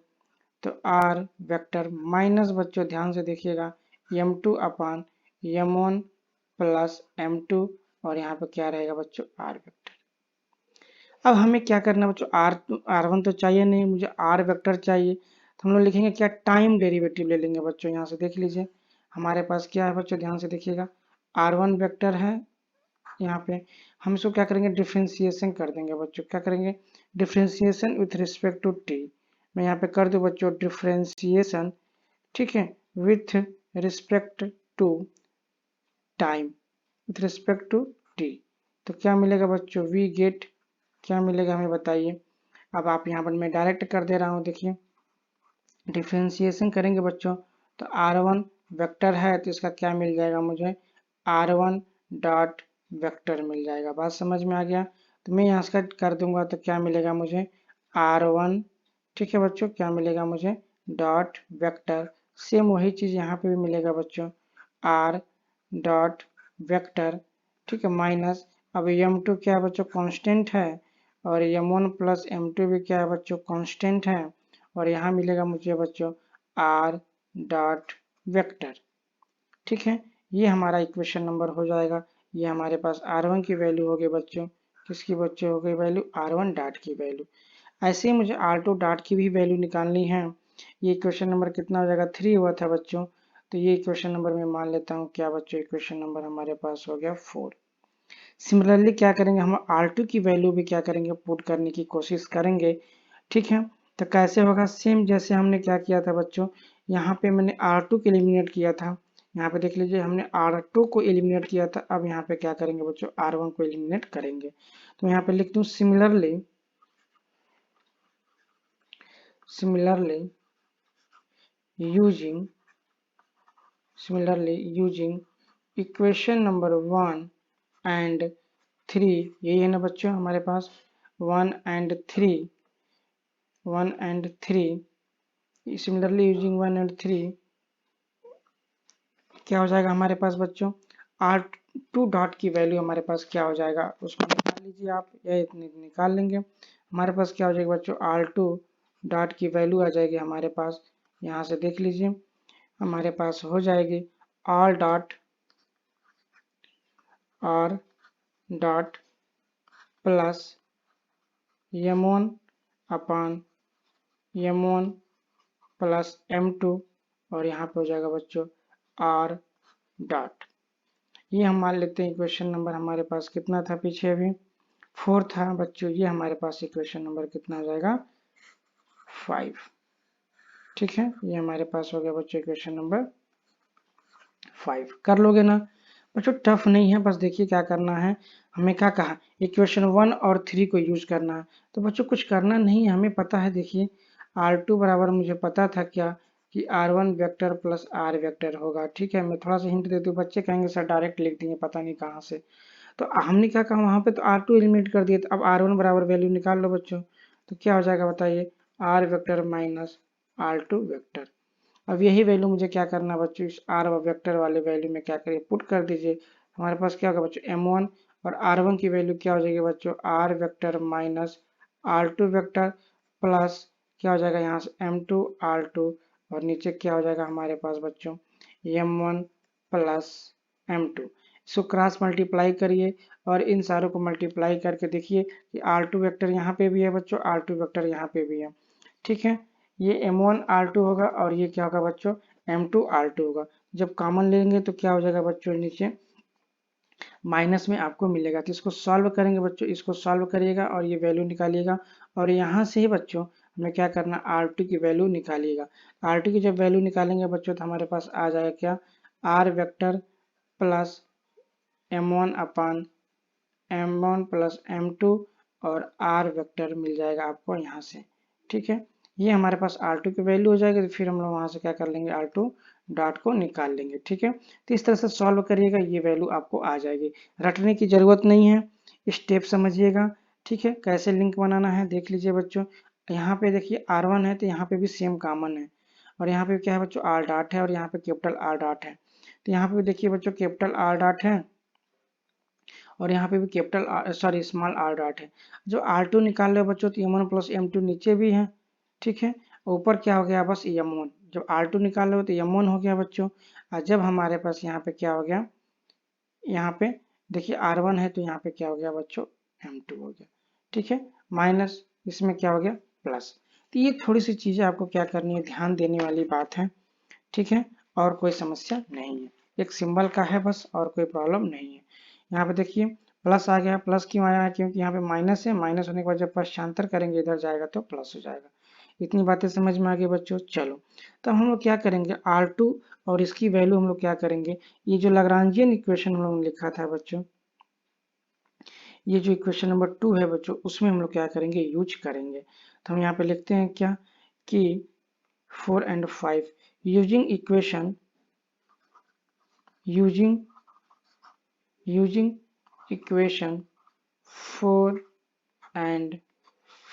तो r वेक्टर माइनस बच्चों ध्यान से देखिएगा m2 अपान m1 प्लस m2, और यहाँ पे क्या रहेगा बच्चों r वेक्टर। अब हमें क्या करना है बच्चों, r1 तो चाहिए नहीं, मुझे r वेक्टर चाहिए, तो हम लोग लिखेंगे क्या, टाइम डेरिवेटिव ले लेंगे बच्चों। यहाँ से देख लीजिए हमारे पास क्या है बच्चों, ध्यान से देखिएगा r1 वेक्टर है, यहाँ पे हम इसको क्या करेंगे, डिफ्रेंसिएशन कर देंगे बच्चों, क्या करेंगे, differentiation with respect to T. मैं यहाँ पे कर दूं बच्चों डिफ्रेंसिएशन, ठीक है, with respect to time, with respect to T. तो क्या मिलेगा बच्चों, वी गेट, क्या मिलेगा हमें बताइए। अब आप यहाँ पर मैं डायरेक्ट कर दे रहा हूँ, देखिए डिफ्रेंसिएशन करेंगे बच्चों, तो r1 वेक्टर है तो इसका क्या मिल जाएगा मुझे, r1 डॉट वेक्टर मिल जाएगा। बात समझ में आ गया। तो मैं यहाँ से कर दूंगा तो क्या मिलेगा मुझे, r1, ठीक है बच्चों, क्या मिलेगा मुझे, डॉट वेक्टर, सेम वही चीज़ यहाँ पे भी मिलेगा बच्चों, r डॉट वेक्टर, ठीक है, माइनस, अब m2 क्या है बच्चों, कांस्टेंट है, और m1 प्लस m2 भी क्या है बच्चों, कांस्टेंट है, और यहाँ मिलेगा मुझे बच्चों आर डॉट वेक्टर। ठीक है, ये हमारा इक्वेशन नंबर हो जाएगा। ये हमारे पास R1 की वैल्यू हो गई बच्चों, किसकी बच्चों हो गई वैल्यू R1 डॉट की वैल्यू। ऐसे ही मुझे R2 डॉट की भी वैल्यू निकालनी है। ये इक्वेशन नंबर कितना हो जाएगा 3 हुआ था बच्चों, तो ये इक्वेशन नंबर मैं मान लेता हूँ क्या बच्चों, इक्वेशन नंबर हमारे पास हो गया 4। सिमिलरली क्या करेंगे हम R2 की वैल्यू भी क्या करेंगे पुट करने की कोशिश करेंगे। ठीक है, तो कैसे होगा, सेम जैसे हमने क्या किया था बच्चों, यहाँ पे मैंने R2 को एलिमिनेट किया था, यहाँ पे देख लीजिए हमने R2 को एलिमिनेट किया था। अब यहाँ पे क्या करेंगे बच्चों, R1 को एलिमिनेट करेंगे। तो यहाँ पे लिख दूं similarly using equation number 1 and 3, यही है ना बच्चों हमारे पास 1 एंड 3, सिमिलरली यूजिंग 1 एंड 3 क्या हो जाएगा हमारे पास बच्चों, R2 डॉट की वैल्यू हमारे पास क्या हो जाएगा, उसको निकाल लीजिए आप, या इतने निकाल लेंगे। हमारे पास क्या हो जाएगा बच्चों, R2 डॉट की वैल्यू आ जाएगी हमारे पास, यहाँ से देख लीजिए हमारे पास हो जाएगी R डॉट प्लस M1 अपान M1 प्लस M2, और यहाँ पे हो जाएगा बच्चों R डॉट। ये हम मान लेते हैं इक्वेशन नंबर हमारे पास कितना था पीछे अभी 4 था बच्चों, ये हमारे पास इक्वेशन नंबर कितना हो जाएगा 5। ठीक है, ये हमारे पास हो गया बच्चों इक्वेशन नंबर 5। कर लोगे ना बच्चों, टफ नहीं है, बस देखिए क्या करना है। हमें क्या कहा, इक्वेशन 1 और 3 को यूज करना है। तो बच्चों कुछ करना नहीं है, हमें पता है, देखिए R2 बराबर मुझे पता था क्या कि R1 vector plus R vector होगा। ठीक है, मैं थोड़ा सा हिंट देती हूँ, बच्चे कहेंगे सर डायरेक्ट लिख दिए पता नहीं कहाँ से। तो हमने क्या कहा वहाँ पे, तो R2 एलिमिनेट कर दिए, तो अब R1 बराबर वैल्यू निकाल लो बच्चों। तो क्या हो जाएगा बताइए, R vector minus R2 vector. अब यही वैल्यू मुझे क्या करना है बच्चों, इस R वेक्टर वाले वैल्यू में क्या करिए पुट कर दीजिए। हमारे पास क्या होगा बच्चों M1, और R1 की वैल्यू क्या हो जाएगी बच्चों, R vector minus R2 vector plus क्या हो जाएगा यहाँ से M2 R2, और नीचे क्या हो जाएगा हमारे पास बच्चों M1 प्लस M2। इसको क्रॉस मल्टीप्लाई करिए और इन सारों को मल्टीप्लाई करके देखिए कि R2 वेक्टर यहाँ पे भी है बच्चों, R2 वेक्टर यहाँ पे भी है। ठीक है, ये M1 R2 होगा और ये क्या होगा बच्चों M2 R2 होगा। जब कॉमन लेंगे तो क्या हो जाएगा बच्चों, नीचे माइनस में आपको मिलेगा। तो इसको सॉल्व करेंगे बच्चों, इसको सॉल्व करिएगा और ये वैल्यू निकालिएगा, और यहाँ से ही बच्चों हमें क्या करना, R2 की वैल्यू निकालिएगा। R2 की जब वैल्यू निकालेंगे बच्चों तो हमारे पास आ जाएगा क्या, R वेक्टर प्लस M1 अपान M1 प्लस M2, और R वेक्टर मिल जाएगा आपको यहाँ से। ठीक है, ये हमारे पास R2 की वैल्यू हो जाएगी, तो फिर हम लोग वहाँ से क्या कर लेंगे, R2 डॉट को निकाल लेंगे। ठीक है, तो इस तरह से सॉल्व करिएगा, ये वैल्यू आपको आ जाएगी, रटने की जरूरत नहीं है, स्टेप समझिएगा। ठीक है, कैसे लिंक बनाना है देख लीजिए बच्चों। यहाँ पे देखिए R1 है तो यहाँ पे भी सेम कॉमन है, और यहाँ पे क्या है बच्चों R डॉट है, और यहाँ पे कैपिटल R डॉट है। तो यहाँ पे भी देखिए बच्चों कैपिटल R डॉट है, और यहाँ पे भी capital sorry small R dot है। जो R2 निकाल रहे हो बच्चों तो M1 प्लस M2 नीचे भी है। ठीक है, ऊपर क्या हो गया बस M1, जब R2 निकाल रहे हो तो M1 हो गया बच्चों, और जब हमारे पास यहाँ पे क्या हो गया, यहाँ पे देखिए R1 है तो यहाँ पे क्या हो गया बच्चों M2 हो गया। ठीक है, माइनस इसमें क्या हो गया प्लस। तो ये थोड़ी सी चीजें आपको क्या करनी है, ध्यान देने वाली बात है। ठीक है, और कोई समस्या नहीं है, एक सिंबल का है बस, और कोई प्रॉब्लम नहीं है। यहाँ पे देखिए प्लस आ गया, प्लस क्यों आया, क्योंकि यहाँ पे माइनस है, माइनस होने के बाद जब पश्चांतर करेंगे इधर जाएगा तो प्लस हो जाएगा। इतनी बातें समझ में आ गई बच्चों। चलो तो हम लोग क्या करेंगे, R2 और इसकी वैल्यू हम लोग क्या करेंगे, ये जो लैग्रांजियन इक्वेशन हम लोगों ने लिखा था बच्चों, ये जो इक्वेशन नंबर 2 है बच्चों, उसमें हम लोग क्या करेंगे, यूज करेंगे। तो हम यहाँ पे लिखते हैं क्या कि 4 and 5 using equation using equation 4 and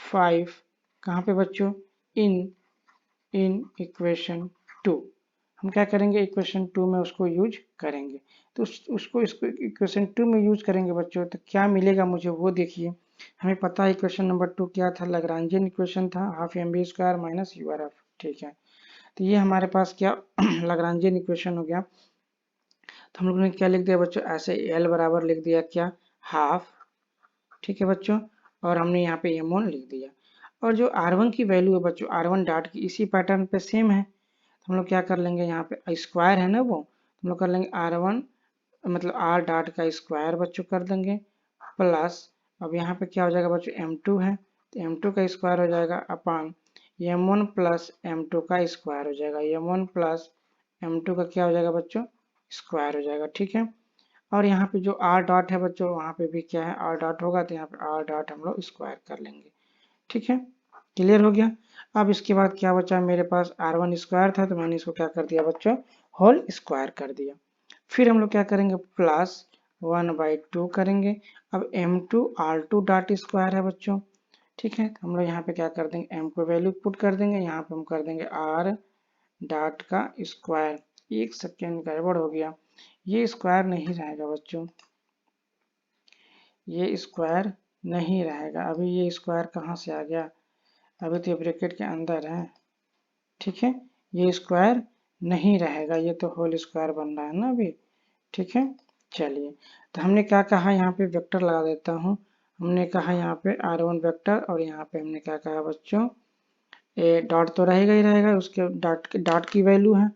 5 कहाँ पे बच्चों, इन इक्वेशन 2 हम क्या करेंगे, इक्वेशन 2 में उसको यूज करेंगे। तो उसको इसको इक्वेशन 2 में यूज करेंगे बच्चों, तो क्या मिलेगा मुझे वो देखिए। हमें पता है इक्वेशन नंबर 2 क्या था, लैग्रांजियन इक्वेशन था, half M B square minus U R F. ठीक है, तो ये हमारे पास क्या लैग्रांजियन इक्वेशन हो गया। तो हम लोग ने क्या लिख दिया बच्चों, ऐसे एल बराबर लिख दिया क्या, हाफ। ठीक है बच्चों, और हमने यहाँ पे एम वन लिख दिया। और जो R1 की वैल्यू है बच्चों, R1 डॉट की इसी पैटर्न पे सेम है, तो हम लोग क्या कर लेंगे, यहाँ पे स्क्वायर है ना वो, हम लोग कर लेंगे R1 मतलब R डॉट का स्क्वायर बच्चों कर देंगे, प्लस अब यहाँ पे क्या हो जाएगा बच्चों, M2 है तो M2 का स्क्वायर हो जाएगा अपान M1 प्लस M2 का स्क्वायर हो जाएगा, M1 प्लस M2 का क्या हो जाएगा बच्चों, स्क्वायर हो जाएगा। ठीक है, और यहाँ पे जो आर डॉट है बच्चों, वहाँ पे भी क्या है, आर डॉट होगा, तो यहाँ पे आर डॉट हम लोग स्क्वायर कर लेंगे। ठीक है, क्लियर हो गया। अब इसके बाद क्या बचा, मेरे पास R1 स्क्वायर था तो मैंने इसको क्या कर दिया बच्चों, होल स्क्वायर कर दिया। फिर हम लोग क्या करेंगे, प्लस 1/2 करेंगे। अब M2 R2 डॉट स्क्वायर है बच्चों। ठीक है, तो हम लोग यहाँ पे क्या कर देंगे, M को वैल्यू पुट कर देंगे, यहाँ पे हम कर देंगे R डॉट का स्क्वायर। एक सेकेंड गड़बड़ हो गया, ये स्क्वायर नहीं रहेगा बच्चों, ये स्क्वायर नहीं रहेगा। अभी ये स्क्वायर कहाँ से आ गया, अभी तो ये ब्रैकेट के अंदर है। ठीक है, ये स्क्वायर नहीं रहेगा, ये तो होल स्क्वायर बन रहा है ना अभी। ठीक है, चलिए, तो हमने क्या कहा, यहाँ पे वेक्टर लगा देता हूँ। हमने कहा यहाँ पे R1 वेक्टर, और यहाँ पे हमने क्या कहा बच्चों, ए डॉट तो रहेगा ही रहेगा, उसके डॉट की वैल्यू है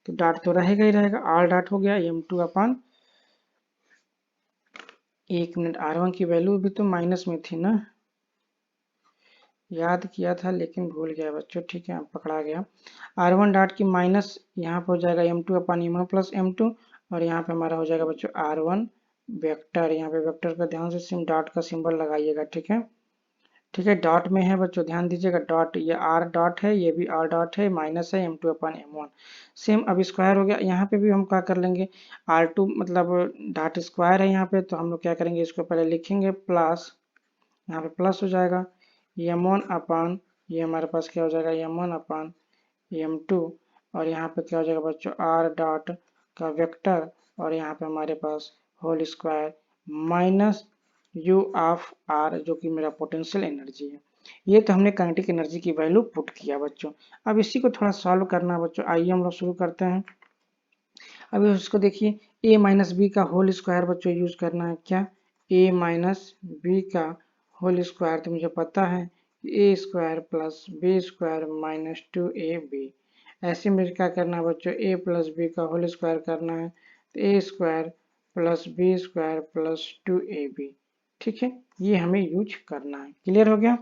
तो डॉट तो रहेगा ही रहेगा, आर डॉट हो गया M2 अपान, एक मिनट, R1 की वैल्यू भी तो माइनस में थी ना, याद किया था लेकिन भूल गया बच्चों। ठीक है, पकड़ा गया। R1 डॉट की माइनस यहाँ पे हो जाएगा M2 अपान M1 प्लस M2, और यहाँ पे हमारा हो जाएगा बच्चों R1 वेक्टर। यहाँ पे वेक्टर का ध्यान से डॉट का सिंबल लगाइएगा। ठीक है, ठीक है, डॉट में है बच्चों, ध्यान दीजिएगा, डॉट, ये R डॉट है, ये भी R डॉट है, माइनस है M2 अपान M1 सेम। अब स्क्वायर हो गया, यहाँ पे भी हम क्या कर लेंगे, R2 मतलब डॉट स्क्वायर है यहाँ पे, तो हम लोग क्या करेंगे, इसको पहले लिखेंगे प्लस, यहाँ पे प्लस हो जाएगा M1 अपान, ये हमारे पास क्या हो जाएगा, M1 अपान M2, और यहाँ पे क्या हो जाएगा बच्चों, R डॉट का वेक्टर, और यहाँ पे हमारे पास whole square minus U of R, जो कि मेरा पोटेंशियल एनर्जी है। ये तो हमने काइनेटिक एनर्जी की वैल्यू पुट किया बच्चों। अब इसी को थोड़ा सॉल्व करना है बच्चों, आइए हम लोग शुरू करते हैं। अभी उसको देखिए, a माइनस बी का होल स्क्वायर बच्चों यूज करना है क्या, a माइनस बी का होल स्क्वायर, तो मुझे पता है A square plus B square minus 2ab। ऐसे में क्या करना है बच्चों, a प्लस बी का होल स्क्वायर करना है, तो A square plus B square plus 2ab। ठीक है, ये हमें यूज करना है। क्लियर हो गया,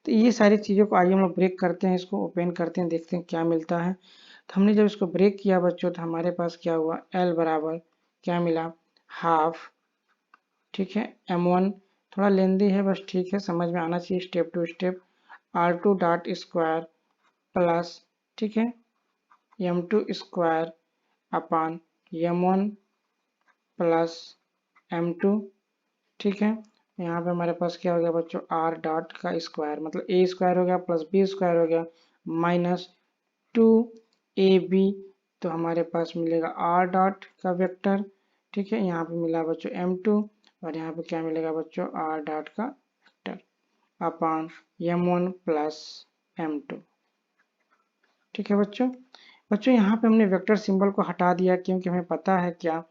तो ये सारी चीज़ों को आइए हम लोग ब्रेक करते हैं, इसको ओपन करते हैं, देखते हैं क्या मिलता है। तो हमने जब इसको ब्रेक किया बच्चों, तो हमारे पास क्या हुआ, L बराबर क्या मिला, हाफ। ठीक है, M1 थोड़ा लेंदी है, बस ठीक है, समझ में आना चाहिए step to step, R2 dot square plus, ठीक है, M2 square upon M1 plus M2। ठीक है, यहाँ पे हमारे पास क्या हो गया बच्चों, R डॉट का स्क्वायर मतलब a स्क्वायर हो गया प्लस b स्क्वायर हो गया माइनस 2ab, तो हमारे पास मिलेगा R डॉट का वेक्टर। ठीक है, यहाँ पे मिला बच्चों M2, और यहाँ पे क्या मिलेगा बच्चों, R डॉट का vector upon M1 plus M2। ठीक है बच्चों, बच्चों यहाँ पे हमने वेक्टर सिंबल को हटा दिया, क्योंकि हमें पता है क्या,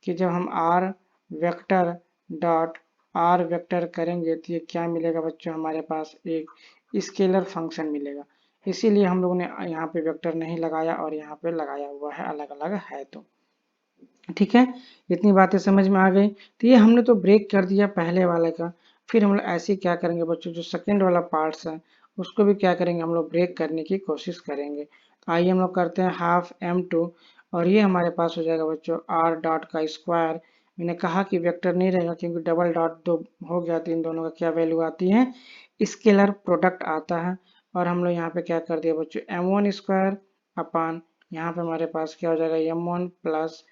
कि जब हम R vector dot R vector करेंगे तो ये क्या मिलेगा बच्चों, हमारे पास एक स्केलर फंक्शन मिलेगा। इसीलिए हम लोगों ने यहाँ पे वेक्टर नहीं लगाया और यहाँ पे लगाया हुआ है, अलग अलग है। तो ठीक है, इतनी बातें समझ में आ गई। तो ये हमने तो ब्रेक कर दिया पहले वाले का। फिर हम लोग ऐसे ही क्या करेंगे बच्चों, जो सेकेंड वाला पार्ट्स है उसको भी क्या करेंगे, हम लोग ब्रेक करने की कोशिश करेंगे। तो आइए हम लोग करते हैं हाफ M2, और ये हमारे पास हो जाएगा बच्चों R डॉट का स्क्वायर। मैंने कहा कि वेक्टर नहीं रहेगा, क्योंकि डबल डॉट दो हो गया तो इन दोनों का क्या वैल्यू आती है, स्केलर प्रोडक्ट आता है। और हम लोग यहाँ पे क्या कर दिया बच्चों, M1 स्क्वायर अपान, यहाँ पे हमारे पास क्या हो जाएगा, M1 प्लस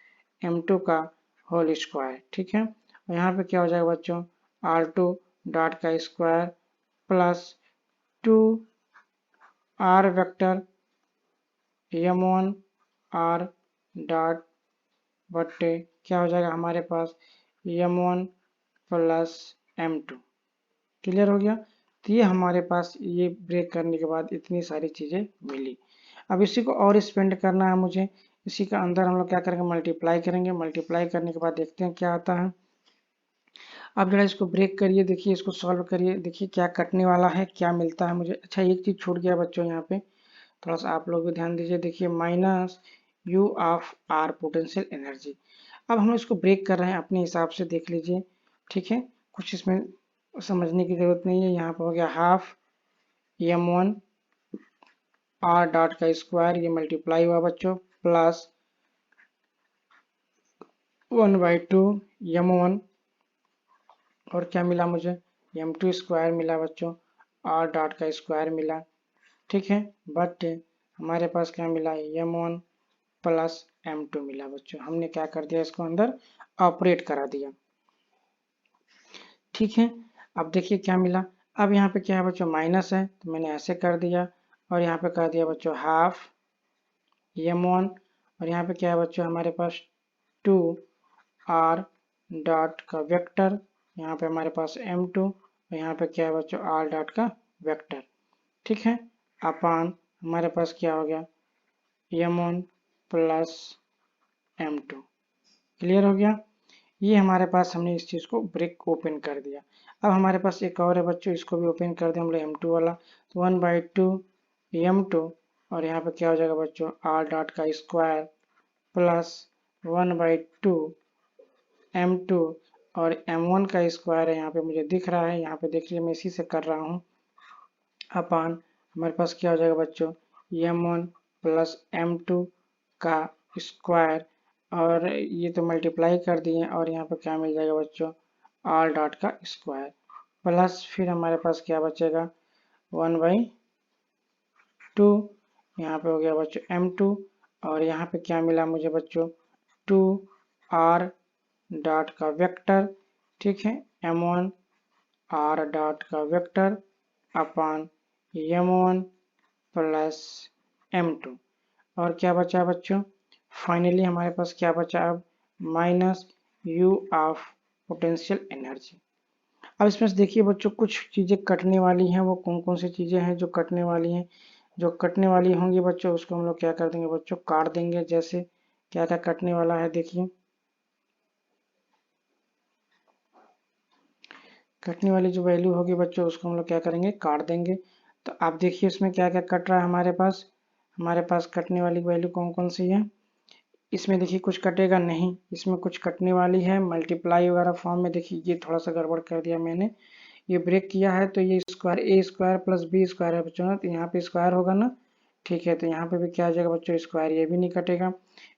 M2 का होल स्क्वायर। ठीक है, और यहाँ पे क्या हो जाएगा बच्चों, R2 डॉट का square plus 2R vector M1 R dot बट्टे क्या हो जाएगा हमारे पास, M1 प्लस M2। क्लियर हो गया। तो ये हमारे पास ये ब्रेक करने के बाद इतनी सारी चीज़ें मिली। अब इसी को और स्पेंड करना है मुझे। इसी का अंदर हम लोग क्या करेंगे, मल्टीप्लाई करेंगे। मल्टीप्लाई करने के बाद देखते हैं क्या आता है। अब जरा इसको ब्रेक करिए, देखिए इसको सॉल्व करिए, देखिए क्या कटने वाला है, क्या मिलता है मुझे। अच्छा एक चीज़ छूट गया बच्चों यहाँ पे, थोड़ा सा आप लोग भी ध्यान दीजिए। देखिए minus U of R potential energy. अब हम इसको ब्रेक कर रहे हैं अपने हिसाब से, देख लीजिए। ठीक है, कुछ इसमें समझने की जरूरत नहीं है। यहाँ पर हो गया हाफ m1 आर डॉट का स्क्वायर, ये मल्टीप्लाई हुआ बच्चों, प्लस 1/2 m1, और क्या मिला मुझे, m2 स्क्वायर मिला बच्चों, आर डॉट का स्क्वायर मिला। ठीक है, बट हमारे पास क्या मिला, m1 प्लस m2 मिला बच्चों। हमने क्या कर दिया, इसको अंदर ऑपरेट करा दिया। ठीक है, अब देखिए क्या मिला। अब यहाँ पे क्या है बच्चों, माइनस है, तो मैंने ऐसे कर दिया, और यहाँ पे कर दिया बच्चों हाफ m1, और यहाँ पे क्या है बच्चों हमारे पास 2 r डॉट का वेक्टर, यहाँ पे हमारे पास m2, और यहाँ पे क्या है बच्चों r डॉट का वेक्टर। ठीक है, अपान हमारे पास क्या हो गया, m1 प्लस m2। क्लियर हो गया। ये हमारे पास, हमने इस चीज़ को ब्रेक ओपन कर दिया। अब हमारे पास एक और है बच्चों, इसको भी ओपन कर दें हम लोग m2 वाला, तो 1/2 m2, और यहाँ पे क्या हो जाएगा बच्चों, r डॉट का स्क्वायर प्लस 1/2 m2, और m1 का स्क्वायर है यहाँ पे मुझे दिख रहा है, यहाँ पे देख लीजिए मैं इसी से कर रहा हूँ, अपान हमारे पास क्या हो जाएगा बच्चों, m1 प्लस m2 का स्क्वायर, और ये तो मल्टीप्लाई कर दिए, और यहाँ पे क्या मिल जाएगा बच्चों, r डॉट का स्क्वायर, प्लस फिर हमारे पास क्या बचेगा, 1/2, यहाँ पे हो गया बच्चों m2, और यहाँ पे क्या मिला मुझे बच्चों, 2r डॉट का वेक्टर। ठीक है, m1 r डॉट का vector upon m1 plus m2, और क्या बचा बच्चों, फाइनली हमारे पास क्या बचा अब, minus u of potential energy. अब इसमें से देखिए बच्चों कुछ चीज़ें कटने वाली हैं, वो कौन कौन सी चीज़ें हैं जो कटने वाली हैं। जो कटने वाली होंगी बच्चों उसको हम लोग क्या कर देंगे बच्चों, काट देंगे। जैसे क्या क्या कटने वाला है, देखिए कटने वाली जो वैल्यू होगी बच्चों उसको हम लोग क्या करेंगे, काट देंगे। तो आप देखिए इसमें क्या क्या कट रहा है हमारे पास कटने वाली वैल्यू कौन कौन सी है। इसमें देखिए कुछ कटेगा नहीं, इसमें कुछ कटने वाली है मल्टीप्लाई वगैरह फॉर्म में। देखिए ये थोड़ा सा गड़बड़ कर दिया मैंने, ये ब्रेक किया है, तो ये स्क्वायर ए स्क्वायर प्लस बी स्क्वायर है बच्चों ना, तो यहाँ पे स्क्वायर होगा ना। ठीक है, तो यहाँ पे भी क्या आ जाएगा बच्चों, स्क्वायर, ये भी नहीं कटेगा।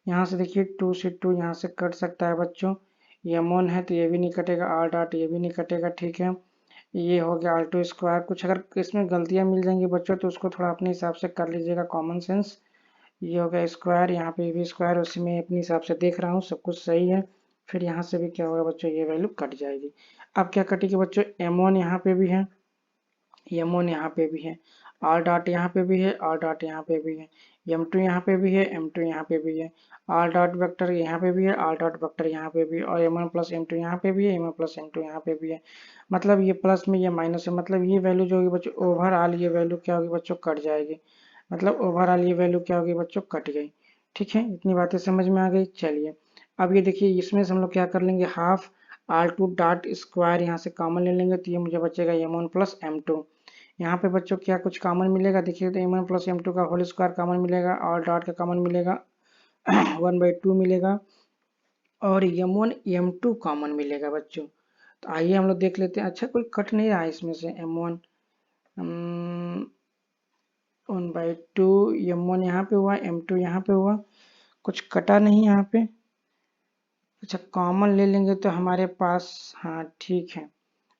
यहाँ से देखिए 2 से 2 यहाँ से कट सकता है बच्चों, ये m1 है तो ये भी नहीं कटेगा, r डॉट ये भी नहीं कटेगा। ठीक है, ये हो गया r2 स्क्वायर। कुछ अगर इसमें गलतियाँ मिल जाएंगी बच्चों तो उसको थोड़ा अपने हिसाब से कर लीजिएगा, कॉमन सेंस। ये हो गया स्क्वायर, यहाँ पे भी स्क्वायर, उसी में अपने हिसाब से देख रहा हूँ, सब कुछ सही है। फिर यहाँ से भी क्या होगा बच्चों, ये वैल्यू कट जाएगी। अब क्या कटेगी बच्चों, m1 यहाँ पे भी है, m1 यहाँ पे भी है, r डॉट यहाँ पे भी है, r डॉट यहाँ पे भी है, m2 यहाँ पे भी है, m2 यहाँ पे भी है, r डॉट वेक्टर यहाँ पे भी है, r डॉट वेक्टर यहाँ पे भी है, और m1 प्लस m2 यहाँ पे भी है, m1 प्लस m2 यहाँ पे भी है। मतलब ये प्लस में ये माइनस है, मतलब ये वैल्यू जो होगी बच्चों ओवरऑल ये वैल्यू क्या होगी बच्चों, कट जाएगी। मतलब ओवरऑल ये वैल्यू क्या होगी बच्चों, कट गई। ठीक है, इतनी बातें समझ में आ गई। चलिए अब ये देखिए इसमें से हम लोग क्या कर लेंगे, हाफ r2 डॉट स्क्वायर यहाँ से कॉमन ले लेंगे, तो ये मुझे बचेगा m1 प्लस m2। यहाँ पे बच्चों क्या कुछ कॉमन मिलेगा, देखिए तो m1 प्लस m2 का होल स्क्वायर कॉमन मिलेगा, और डॉट का कॉमन मिलेगा 1/2 मिलेगा, और m1 m2 कॉमन मिलेगा बच्चों। तो आइए हम लोग देख लेते हैं। अच्छा कोई कट नहीं रहा है इसमें से, m1 1/2 m1 यहाँ पे हुआ, m2 यहाँ पे हुआ, कुछ कटा नहीं यहाँ पे। अच्छा कॉमन ले लेंगे तो हमारे पास, हाँ ठीक है।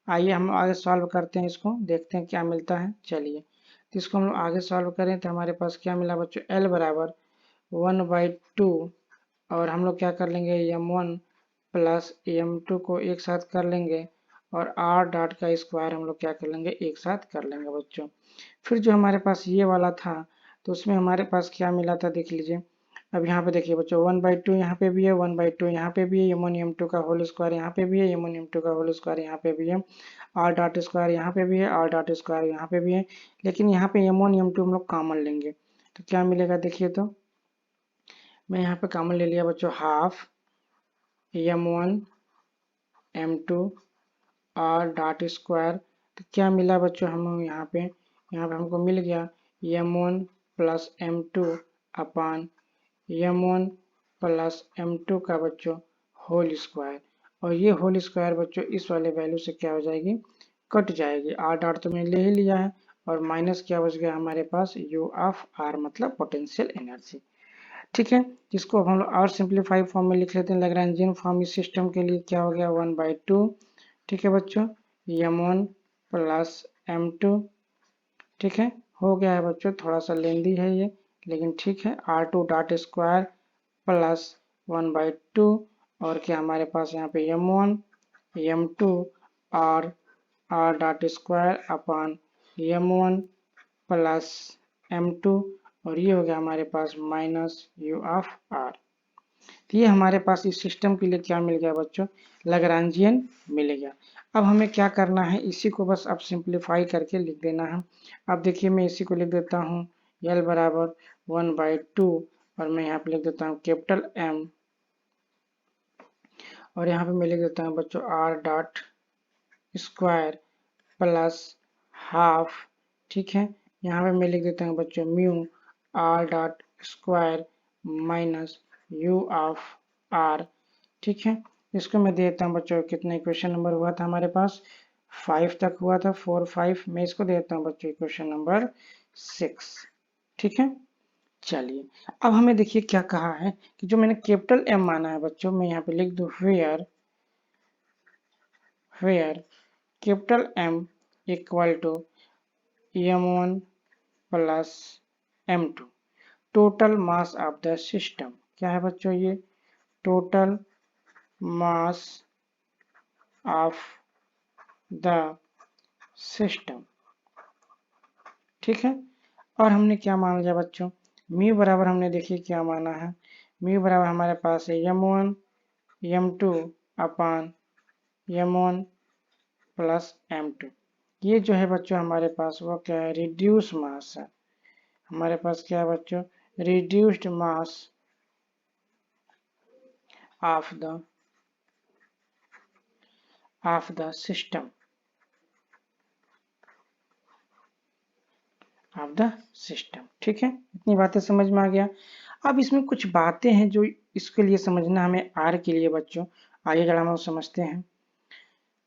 आइए हम आगे सॉल्व करते हैं, इसको देखते हैं क्या मिलता है। चलिए तो इसको हम लोग आगे सॉल्व करें तो हमारे पास क्या मिला बच्चों, L बराबर 1/2, और हम लोग क्या कर लेंगे, m1 प्लस m2 को एक साथ कर लेंगे, और r डॉट का स्क्वायर हम लोग क्या कर लेंगे, एक साथ कर लेंगे बच्चों। फिर जो हमारे पास ये वाला था तो उसमें हमारे पास क्या मिला था, देख लीजिए अब यहाँ पे देखिए बच्चों 1/2 यहाँ पे भी है, 1/2 यहाँ पे भी है, m1 m2 का होल स्क्वायर यहाँ पे भी है, m1 m2 का होल स्क्वायर यहाँ पे भी है, r डॉट स्क्वायर यहाँ पे भी है, r डॉट स्क्वायर यहाँ पे भी है। लेकिन यहाँ पे m1 m2 हम लोग कॉमन लेंगे तो क्या मिलेगा देखिए, तो मैं यहाँ पे कॉमन ले लिया बच्चों half m1 m2 r dot square. तो क्या मिला बच्चों हम यहाँ पे हमको मिल गया m1 प्लस m2 अपान m1 प्लस m2 का बच्चों होल स्क्वायर। और ये होल स्क्वायर बच्चों इस वाले वैल्यू से क्या हो जाएगी, कट जाएगी। r डॉट तो मैंने ले ही लिया है और माइनस क्या बच गया हमारे पास, u ऑफ r मतलब पोटेंशियल एनर्जी। ठीक है, जिसको अब हम लोग और सिंप्लीफाई फॉर्म में लिख लेते हैं। लैग्रेंजियन फॉर्म इस सिस्टम के लिए क्या हो गया 1/2। ठीक है बच्चों, m1 प्लस m2। ठीक है, हो गया है बच्चों, थोड़ा सा लेंदी है ये लेकिन ठीक है, r2 डॉट स्क्वायर प्लस 1/2 और क्या हमारे पास यहाँ पे m1 m2 और r dot square upon m1 plus m2 और ये हो गया हमारे पास माइनस u ऑफ r। तो ये हमारे पास इस सिस्टम के लिए क्या मिल गया बच्चों, लैग्रेंजियन मिल गया। अब हमें क्या करना है, इसी को बस अब सिंप्लीफाई करके लिख देना है। अब देखिए मैं इसी को लिख देता हूँ L बराबर 1/2 और मैं यहाँ पे लिख देता हूँ कैपिटल M और यहाँ पे मैं लिख देता हूँ बच्चों r dot square plus half. ठीक है, यहाँ पे मैं लिख देता हूँ बच्चों mu r dot square minus u of r। ठीक है, इसको मैं देता हूँ बच्चों, कितना इक्वेशन नंबर हुआ था हमारे पास, 5 तक हुआ था, 4 5। मैं इसको देता हूँ बच्चों इक्वेशन नंबर 6। ठीक है, चलिए अब हमें देखिए क्या कहा है कि जो मैंने कैपिटल M माना है बच्चों, मैं यहाँ पे लिख दूँ where capital M equal to m1 plus m2 total mass of the system. क्या है बच्चों, ये total mass of the system. ठीक है, और हमने क्या मान लिया बच्चों, म्यू बराबर हमने देखिए क्या माना है, म्यू बराबर हमारे पास है m1 m2 अपान m1 प्लस m2। ये जो है बच्चों हमारे पास वो क्या है, रिड्यूस मास है। हमारे पास क्या है बच्चों, reduced mass of the system of the system. ठीक है, इतनी बातें समझ में आ गया। अब इसमें कुछ बातें हैं जो इसके लिए समझना हमें आर के लिए बच्चों, आगे जरा हम समझते हैं।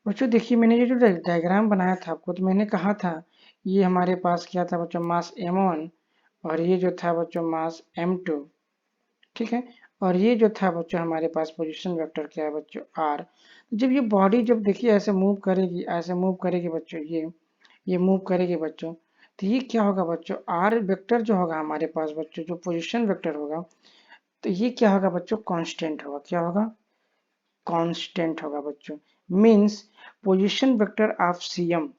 बच्चों देखिए मैंने ये जो डायग्राम बनाया था आपको, तो मैंने कहा था ये हमारे पास क्या था बच्चों, मास m1 और ये जो था बच्चों मास m2। ठीक है, और ये जो था बच्चों हमारे पास पोजीशन वेक्टर क्या है बच्चों r। जब ये बॉडी जब देखिए ऐसे मूव करेगी, ऐसे मूव करेगी बच्चों, ये मूव करेगी बच्चों, तो ये क्या होगा बच्चों, r वेक्टर जो होगा हमारे पास बच्चों, जो पोजीशन वेक्टर होगा, तो ये क्या होगा बच्चों, कांस्टेंट होगा। क्या होगा, कांस्टेंट होगा बच्चों। Means position vector of cm,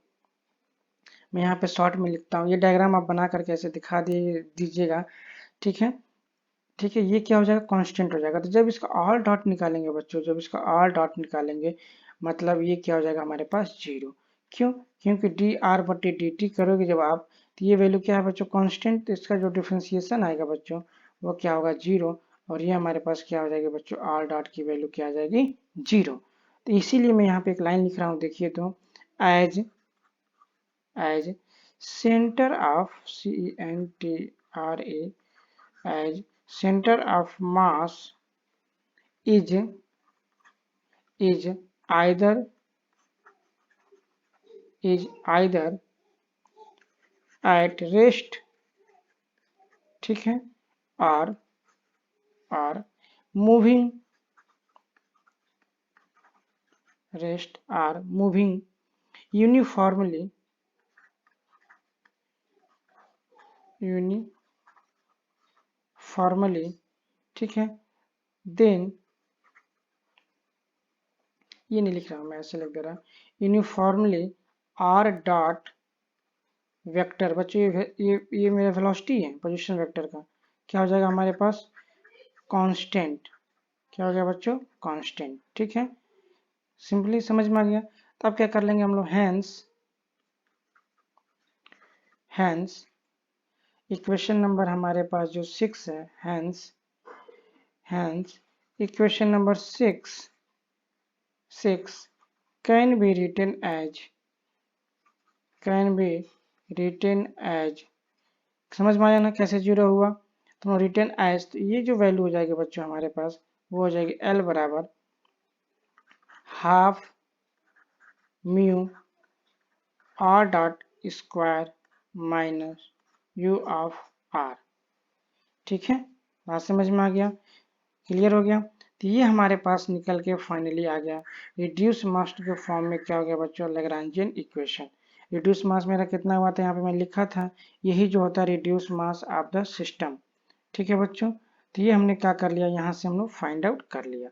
मैं यहाँ पे शॉर्ट में लिखता हूँ, ये डायग्राम आप बना करके ऐसे दिखा दीजिएगा। ठीक है, ठीक है, ये क्या हो जाएगा, कांस्टेंट हो जाएगा। तो जब इसका आर डॉट निकालेंगे बच्चों, जब इसका आर डॉट निकालेंगे मतलब ये क्या हो जाएगा हमारे पास, जीरो। क्यों, क्योंकि डी आर बटे डी टी करोगे जब आप, तो ये वैल्यू क्या है बच्चों, कांस्टेंट। तो इसका जो डिफ्रेंसिएशन आएगा बच्चों वो क्या होगा, जीरो। और ये हमारे पास क्या हो जाएगी बच्चों, आर डॉट की वैल्यू क्या आ जाएगी, जीरो। तो इसीलिए मैं यहाँ पे एक लाइन लिख रहा हूँ, देखिए तो as centre of CENTRA as center of mass is either at rest। ठीक है, और moving, rest or moving uniformly ठीक है, then ये नहीं लिख रहा हूँ मैं, ऐसे लिख दे रहा यूनिफॉर्मली r डॉट वेक्टर बच्चों, ये मेरा वेलोसिटी है पोजीशन वेक्टर का, क्या हो जाएगा हमारे पास, कांस्टेंट। क्या हो गया बच्चों? कांस्टेंट। ठीक है, सिंपली समझ में आ गया। तो अब क्या कर लेंगे हम लोग, हैंस इक्वेशन नंबर हमारे पास जो 6 है, hence equation number 6 can be written as, समझ में आया ना कैसे जीरो हुआ? तो रिटन एज, तो ये जो वैल्यू हो जाएगी बच्चों हमारे पास, वो हो जाएगी L बराबर half mu R dot square minus U of R। ठीक है, बात समझ में आ गया, क्लियर हो गया? तो ये हमारे पास निकल के फाइनली आ गया रिड्यूस मास के फॉर्म में। क्या हो गया बच्चों? Lagrangian equation. रिड्यूस मास मेरा कितना हुआ था, यहाँ पे मैं लिखा था, यही जो होता है reduce mass of the system. ठीक है बच्चों, तो ये हमने क्या कर लिया, यहाँ से हम लोग फाइंड आउट कर लिया।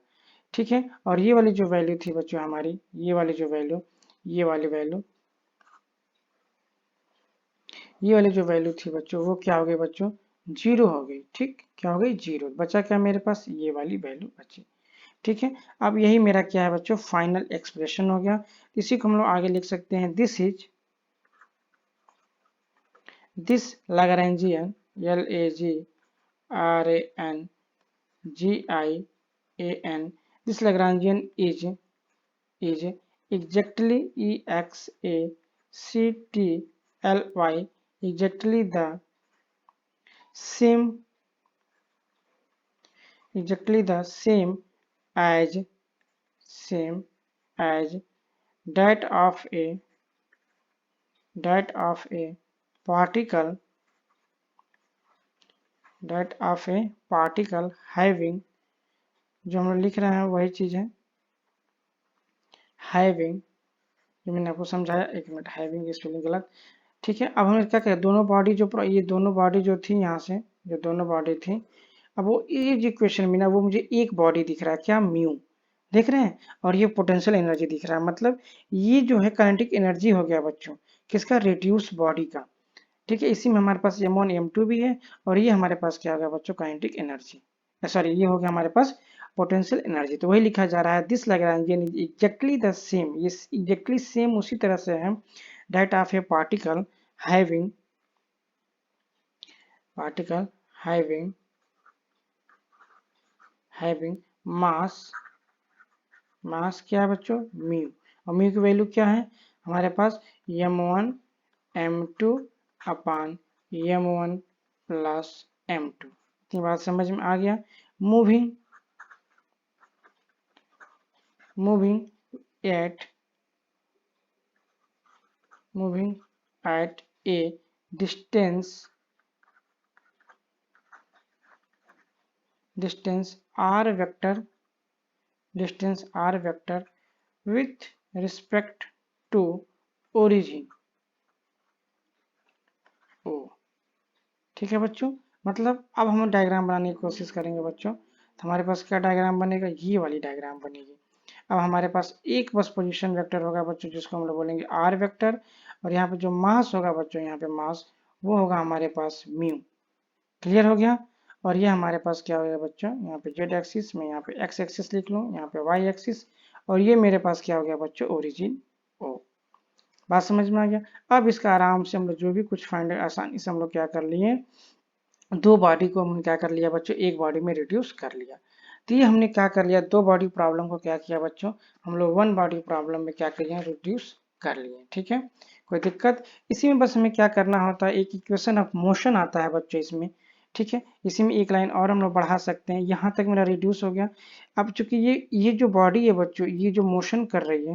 ठीक है, और ये वाली जो वैल्यू थी बच्चों हमारी, ये वाली जो वैल्यू, ये वाली जो वैल्यू थी बच्चों, वो क्या हो गई बच्चों? जीरो हो गई। ठीक, क्या हो गई? जीरो। बचा क्या मेरे पास? ये वाली वैल्यू बची। ठीक है, अब यही मेरा क्या है बच्चों? फाइनल एक्सप्रेशन हो गया। इसी को हम लोग आगे लिख सकते हैं, this Lagrangian, LAGRANGIAN, this Lagrangian is exactly exactly same the same as that of a particle having, जो हम लोग लिख रहे हैं वही चीज है हैविंग, जो मैंने आपको समझाया। एक मिनट, हैविंग की स्पेलिंग गलत। ठीक है, अब हमें क्या करें, दोनों बॉडी जो, ये दोनों बॉडी जो थी, यहाँ से जो दोनों बॉडी थी, अब वो ये जो इक्वेशन में ना, वो मुझे एक बॉडी दिख रहा है, क्या? म्यू, देख रहे हैं? और ये पोटेंशियल एनर्जी दिख रहा है, मतलब ये जो है काइनेटिक एनर्जी हो गया बच्चों, किसका? रिड्यूस बॉडी का। ठीक है, इसी में हमारे पास m1 m2 भी है, और ये हमारे पास क्या हो गया बच्चों? काइनेटिक एनर्जी, सॉरी, ये हो गया हमारे पास पोटेंशियल एनर्जी। तो वही लिखा जा रहा है, this Lagrangian is exactly the same, ये एग्जैक्टली सेम उसी तरह से है, that of A particle having mass क्या है बच्चों? म्यू। और म्यू की वैल्यू क्या है हमारे पास? m1 m2 अपान m1 प्लस m2। इतनी बात समझ में आ गया? Moving at a distance r vector with respect to origin o। ठीक है बच्चों, मतलब अब हम डायग्राम बनाने की कोशिश करेंगे बच्चों, तो हमारे पास क्या डायग्राम बनेगा? ये वाली डायग्राम बनेगी। अब हमारे पास एक बस पोजीशन वेक्टर होगा बच्चों, जिसको हम लोग बोलेंगे आर वेक्टर, और यहाँ पे जो मास होगा बच्चों, यहाँ पे मास वो होगा हमारे पास म्यू। क्लियर हो गया? और ये हमारे पास क्या होगा बच्चों? यहाँ पे जेड एक्सिस में, यहाँ पे एक्स एक्सिस लिख लूँ, यहाँ पे वाई एक्सिस, और ये मेरे पास क्या हो गया बच्चों? Origin O. बात समझ में आ गया? अब इसका आराम से हम लोग जो भी कुछ फाइंड, आसानी से हम लोग क्या कर लिए, दो बॉडी को हमने क्या कर लिया बच्चों? एक बॉडी में रिड्यूस कर लिया। तो ये हमने क्या कर लिया, दो बॉडी प्रॉब्लम को क्या किया बच्चों? हम लोग वन बॉडी प्रॉब्लम में क्या किए? रिड्यूस कर लिए। ठीक है, कोई दिक्कत? इसी में बस हमें क्या करना होता है, एक इक्वेशन ऑफ मोशन आता है बच्चों इसमें। ठीक है, इसी में एक लाइन और हम लोग बढ़ा सकते हैं। यहाँ तक मेरा रिड्यूस हो गया। अब चूंकि ये जो बॉडी है बच्चों, ये जो मोशन कर रही है,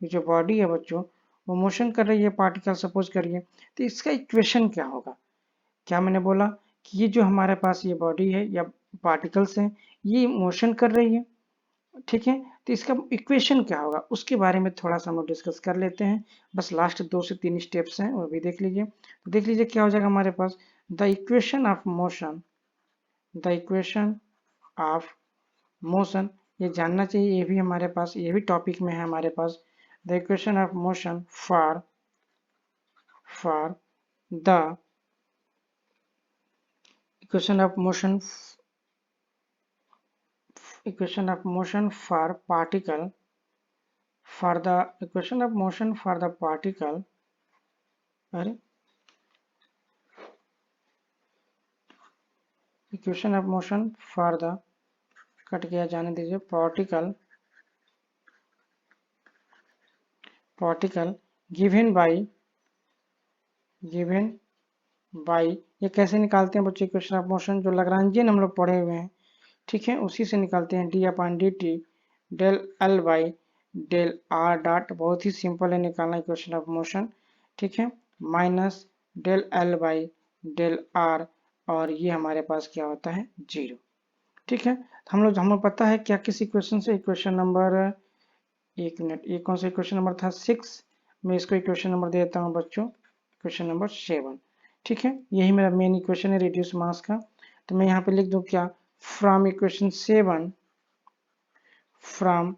ये जो बॉडी है बच्चों, वो मोशन कर रही है, पार्टिकल सपोज करिए, तो इसका इक्वेशन क्या होगा? क्या मैंने बोला कि ये जो हमारे पास ये बॉडी है या पार्टिकल्स हैं, ये मोशन कर रही है। ठीक है, तो इसका इक्वेशन क्या होगा, उसके बारे में थोड़ा सा हम लोग डिस्कस कर लेते हैं। बस लास्ट 2 से 3 स्टेप्स हैं, वो भी देख लीजिए। तो देख लीजिए क्या हो जाएगा हमारे पास, द इक्वेशन ऑफ मोशन, ये जानना चाहिए, ये भी हमारे पास, ये भी टॉपिक में है हमारे पास। The equation of motion for the equation of motion equation of motion for particle, for the equation of motion for the particle, अरे equation of motion for the, cut गया जाने दीजिए, particle given by ये कैसे निकालते हैं बच्चे equation of motion, जो लैग्रेंजियन हम लोग पढ़े हुए हैं, ठीक है, उसी से निकालते हैं। D upon D T del L by del R dot, बहुत ही सिंपल है निकालना इक्वेशन ऑफ मोशन, ठीक है, minus del L by del R, और ये हमारे पास क्या होता है 0, ठीक है। तो हमें पता है क्या किस इक्वेशन से, इक्वेशन नंबर, एक मिनट, ये कौन सा इक्वेशन नंबर था 6, मैं इसको इक्वेशन नंबर दे देता हूँ बच्चों, इक्वेशन नंबर 7, ठीक है, यही मेरा मेन इक्वेशन है रिड्यूस मास का। तो मैं यहाँ पे लिख दूँ क्या, फ्रॉम इक्वेशन 7, फ्रॉम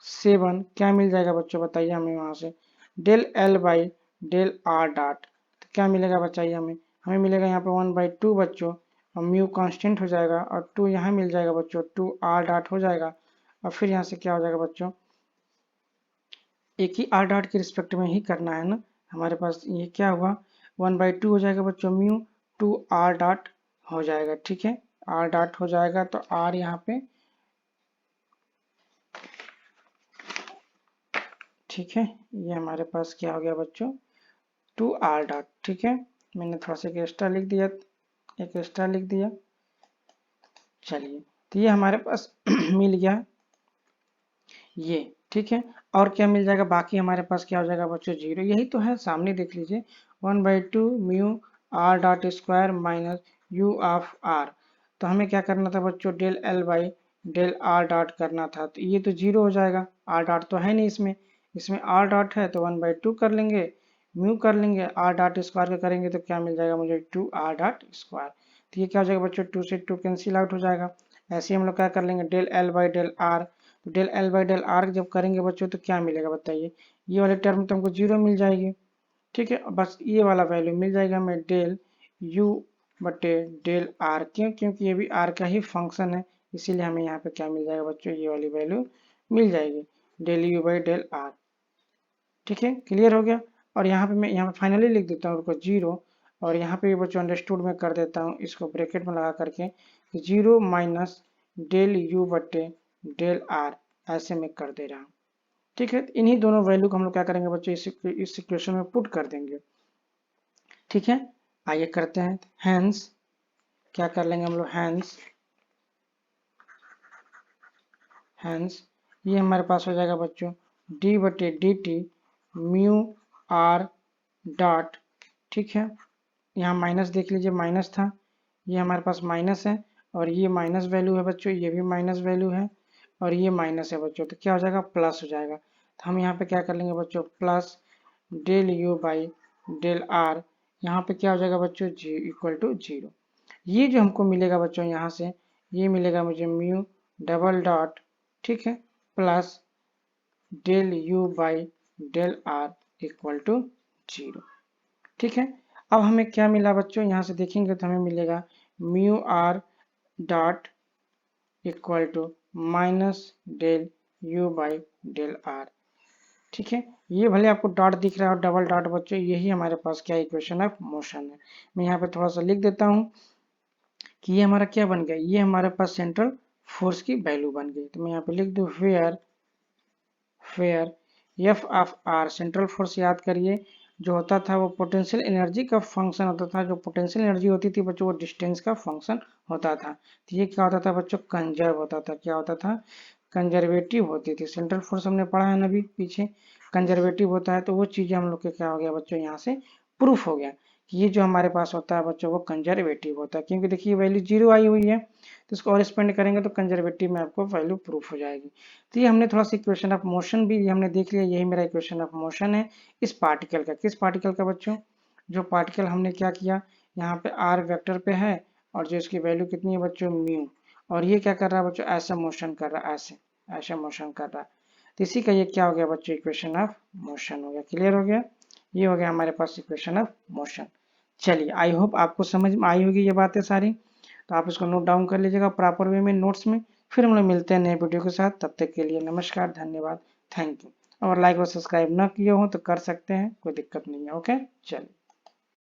7 क्या मिल जाएगा बच्चों बताइए हमें, वहां से del L by del R dot, तो क्या मिलेगा बताइए हमें, हमें मिलेगा यहाँ पे 1/2 बच्चों, और म्यू कांस्टेंट हो जाएगा, और 2 यहाँ मिल जाएगा बच्चों, 2 आर डॉट हो जाएगा, और फिर यहाँ से क्या हो जाएगा बच्चों, एक ही आर डॉट के रिस्पेक्ट में ही करना है ना, हमारे पास ये क्या हुआ 1/2 हो जाएगा बच्चों, म्यू 2 आर डॉट हो जाएगा, ठीक है, आर डॉट हो जाएगा, तो आर यहाँ पे, ठीक है, ये हमारे पास क्या हो गया बच्चों 2 आर डॉट, ठीक है, मैंने थोड़ा सा एक एक्स्ट्रा लिख दिया, चलिए, तो ये हमारे पास मिल गया ये, ठीक है, और क्या मिल जाएगा बाकी हमारे पास, क्या हो जाएगा बच्चों 0, यही तो है सामने देख लीजिए, 1/2 mu R dot square minus U of R, तो हमें क्या करना था बच्चों, del L by del R dot करना था, तो ये तो 0 हो जाएगा, आर डॉट तो है नहीं इसमें आर डॉट है तो 1/2 कर लेंगे, म्यू कर लेंगे, आर डॉट स्क्वायर का करेंगे तो क्या मिल जाएगा मुझे 2 आर डॉट स्क्वायर, तो ये क्या हो जाएगा बच्चों 2 से 2 कैंसिल आउट हो जाएगा। ऐसे ही हम लोग क्या कर लेंगे, del L by del R, तो del L by del R जब करेंगे बच्चों तो क्या मिलेगा बताइए, ये वाले टर्म तो हमको 0 मिल जाएगी, ठीक है, बस ये वाला वैल्यू मिल जाएगा हमें डेल यू बटे डेल आर, क्योंकि ये भी आर का ही फंक्शन है, इसीलिए हमें यहाँ पे क्या मिल जाएगा बच्चों, ये वाली वैल्यू मिल जाएगी, del U by del R, ठीक है, क्लियर हो गया। और यहाँ पे मैं यहाँ पे फाइनली लिख देता हूँ उसको 0, और यहाँ पे बच्चों अंडरस्टूड में कर देता हूँ इसको ब्रैकेट में लगा करके 0 माइनस डेल यू बटे डेल आर, ऐसे में कर दे रहा हूँ, ठीक है, इन्हीं दोनों वैल्यू को हम लोग क्या करेंगे बच्चों, इस इक्वेशन में पुट कर देंगे, ठीक है, आइए करते हैं, हैंस क्या कर लेंगे हम लोग, हैंस ये हमारे पास हो जाएगा बच्चों डी बटे D T mu R dot, ठीक है, यहाँ माइनस देख लीजिए, माइनस था, ये हमारे पास माइनस है, और ये माइनस वैल्यू है बच्चों, ये भी माइनस वैल्यू है, और ये माइनस है बच्चों, तो क्या हो जाएगा प्लस हो जाएगा, तो हम यहाँ पे क्या कर लेंगे बच्चों, plus del U by del R, यहाँ पे क्या हो जाएगा बच्चों जी इक्वल टू 0, ये जो हमको मिलेगा बच्चों यहाँ से, ये मिलेगा मुझे म्यू डबल डॉट, ठीक है, plus del U by del R equal to 0, ठीक है। अब हमें क्या मिला बच्चों, यहाँ से देखेंगे तो हमें मिलेगा mu R dot equal to minus del U by del R, ठीक है, ये भले आपको डॉट दिख रहा है और डबल डॉट बच्चों, यही हमारे पास क्या इक्वेशन ऑफ मोशन है। मैं यहाँ पे थोड़ा सा लिख देता हूँ कि ये हमारा क्या बन गया, ये हमारे पास सेंट्रल फोर्स की वैल्यू बन गई, तो मैं यहाँ पे लिख दूँ fair F of R, central force याद करिए जो होता था वो पोटेंशियल एनर्जी का फंक्शन होता था, जो पोटेंशियल एनर्जी होती थी बच्चों वो डिस्टेंस का फंक्शन होता था, तो ये क्या होता था बच्चों, कंजर्व होता था, क्या होता था, कंजर्वेटिव होती थी, सेंट्रल फोर्स हमने पढ़ा है ना अभी पीछे, कंजर्वेटिव होता है, तो वो चीजें हम लोग के क्या हो गया बच्चों, यहाँ से प्रूफ हो गया कि ये जो हमारे पास होता है बच्चों वो कंजर्वेटिव होता है, क्योंकि देखिए वैल्यू 0 आई हुई है, तो इसको और एक्सपेंड करेंगे तो कंजर्वेटिव में आपको वैल्यू प्रूफ हो जाएगी। तो ये हमने थोड़ा सा इक्वेशन ऑफ मोशन भी हमने देख लिया, यही मेरा इक्वेशन ऑफ मोशन है इस पार्टिकल का, किस पार्टिकल का बच्चों, जो पार्टिकल हमने क्या किया, यहाँ पे आर वेक्टर पे है, और जो इसकी वैल्यू कितनी है बच्चों म्यू, और ये क्या कर रहा है बच्चों, ऐसा मोशन कर रहा है, ऐसा मोशन कर रहा है, तो इसी का ये क्या हो गया बच्चों, इक्वेशन ऑफ मोशन हो गया, क्लियर हो गया, ये हो गया हमारे पास इक्वेशन ऑफ मोशन। चलिए आई होप आपको समझ में आई होगी ये बातें सारी, तो आप इसको नोट डाउन कर लीजिएगा प्रॉपर वे में नोट्स में, फिर हम लोग मिलते हैं नए वीडियो के साथ। तब तक के लिए नमस्कार, धन्यवाद, थैंक यू। और लाइक और सब्सक्राइब ना किए हो तो कर सकते हैं, कोई दिक्कत नहीं है। ओके, चलिए।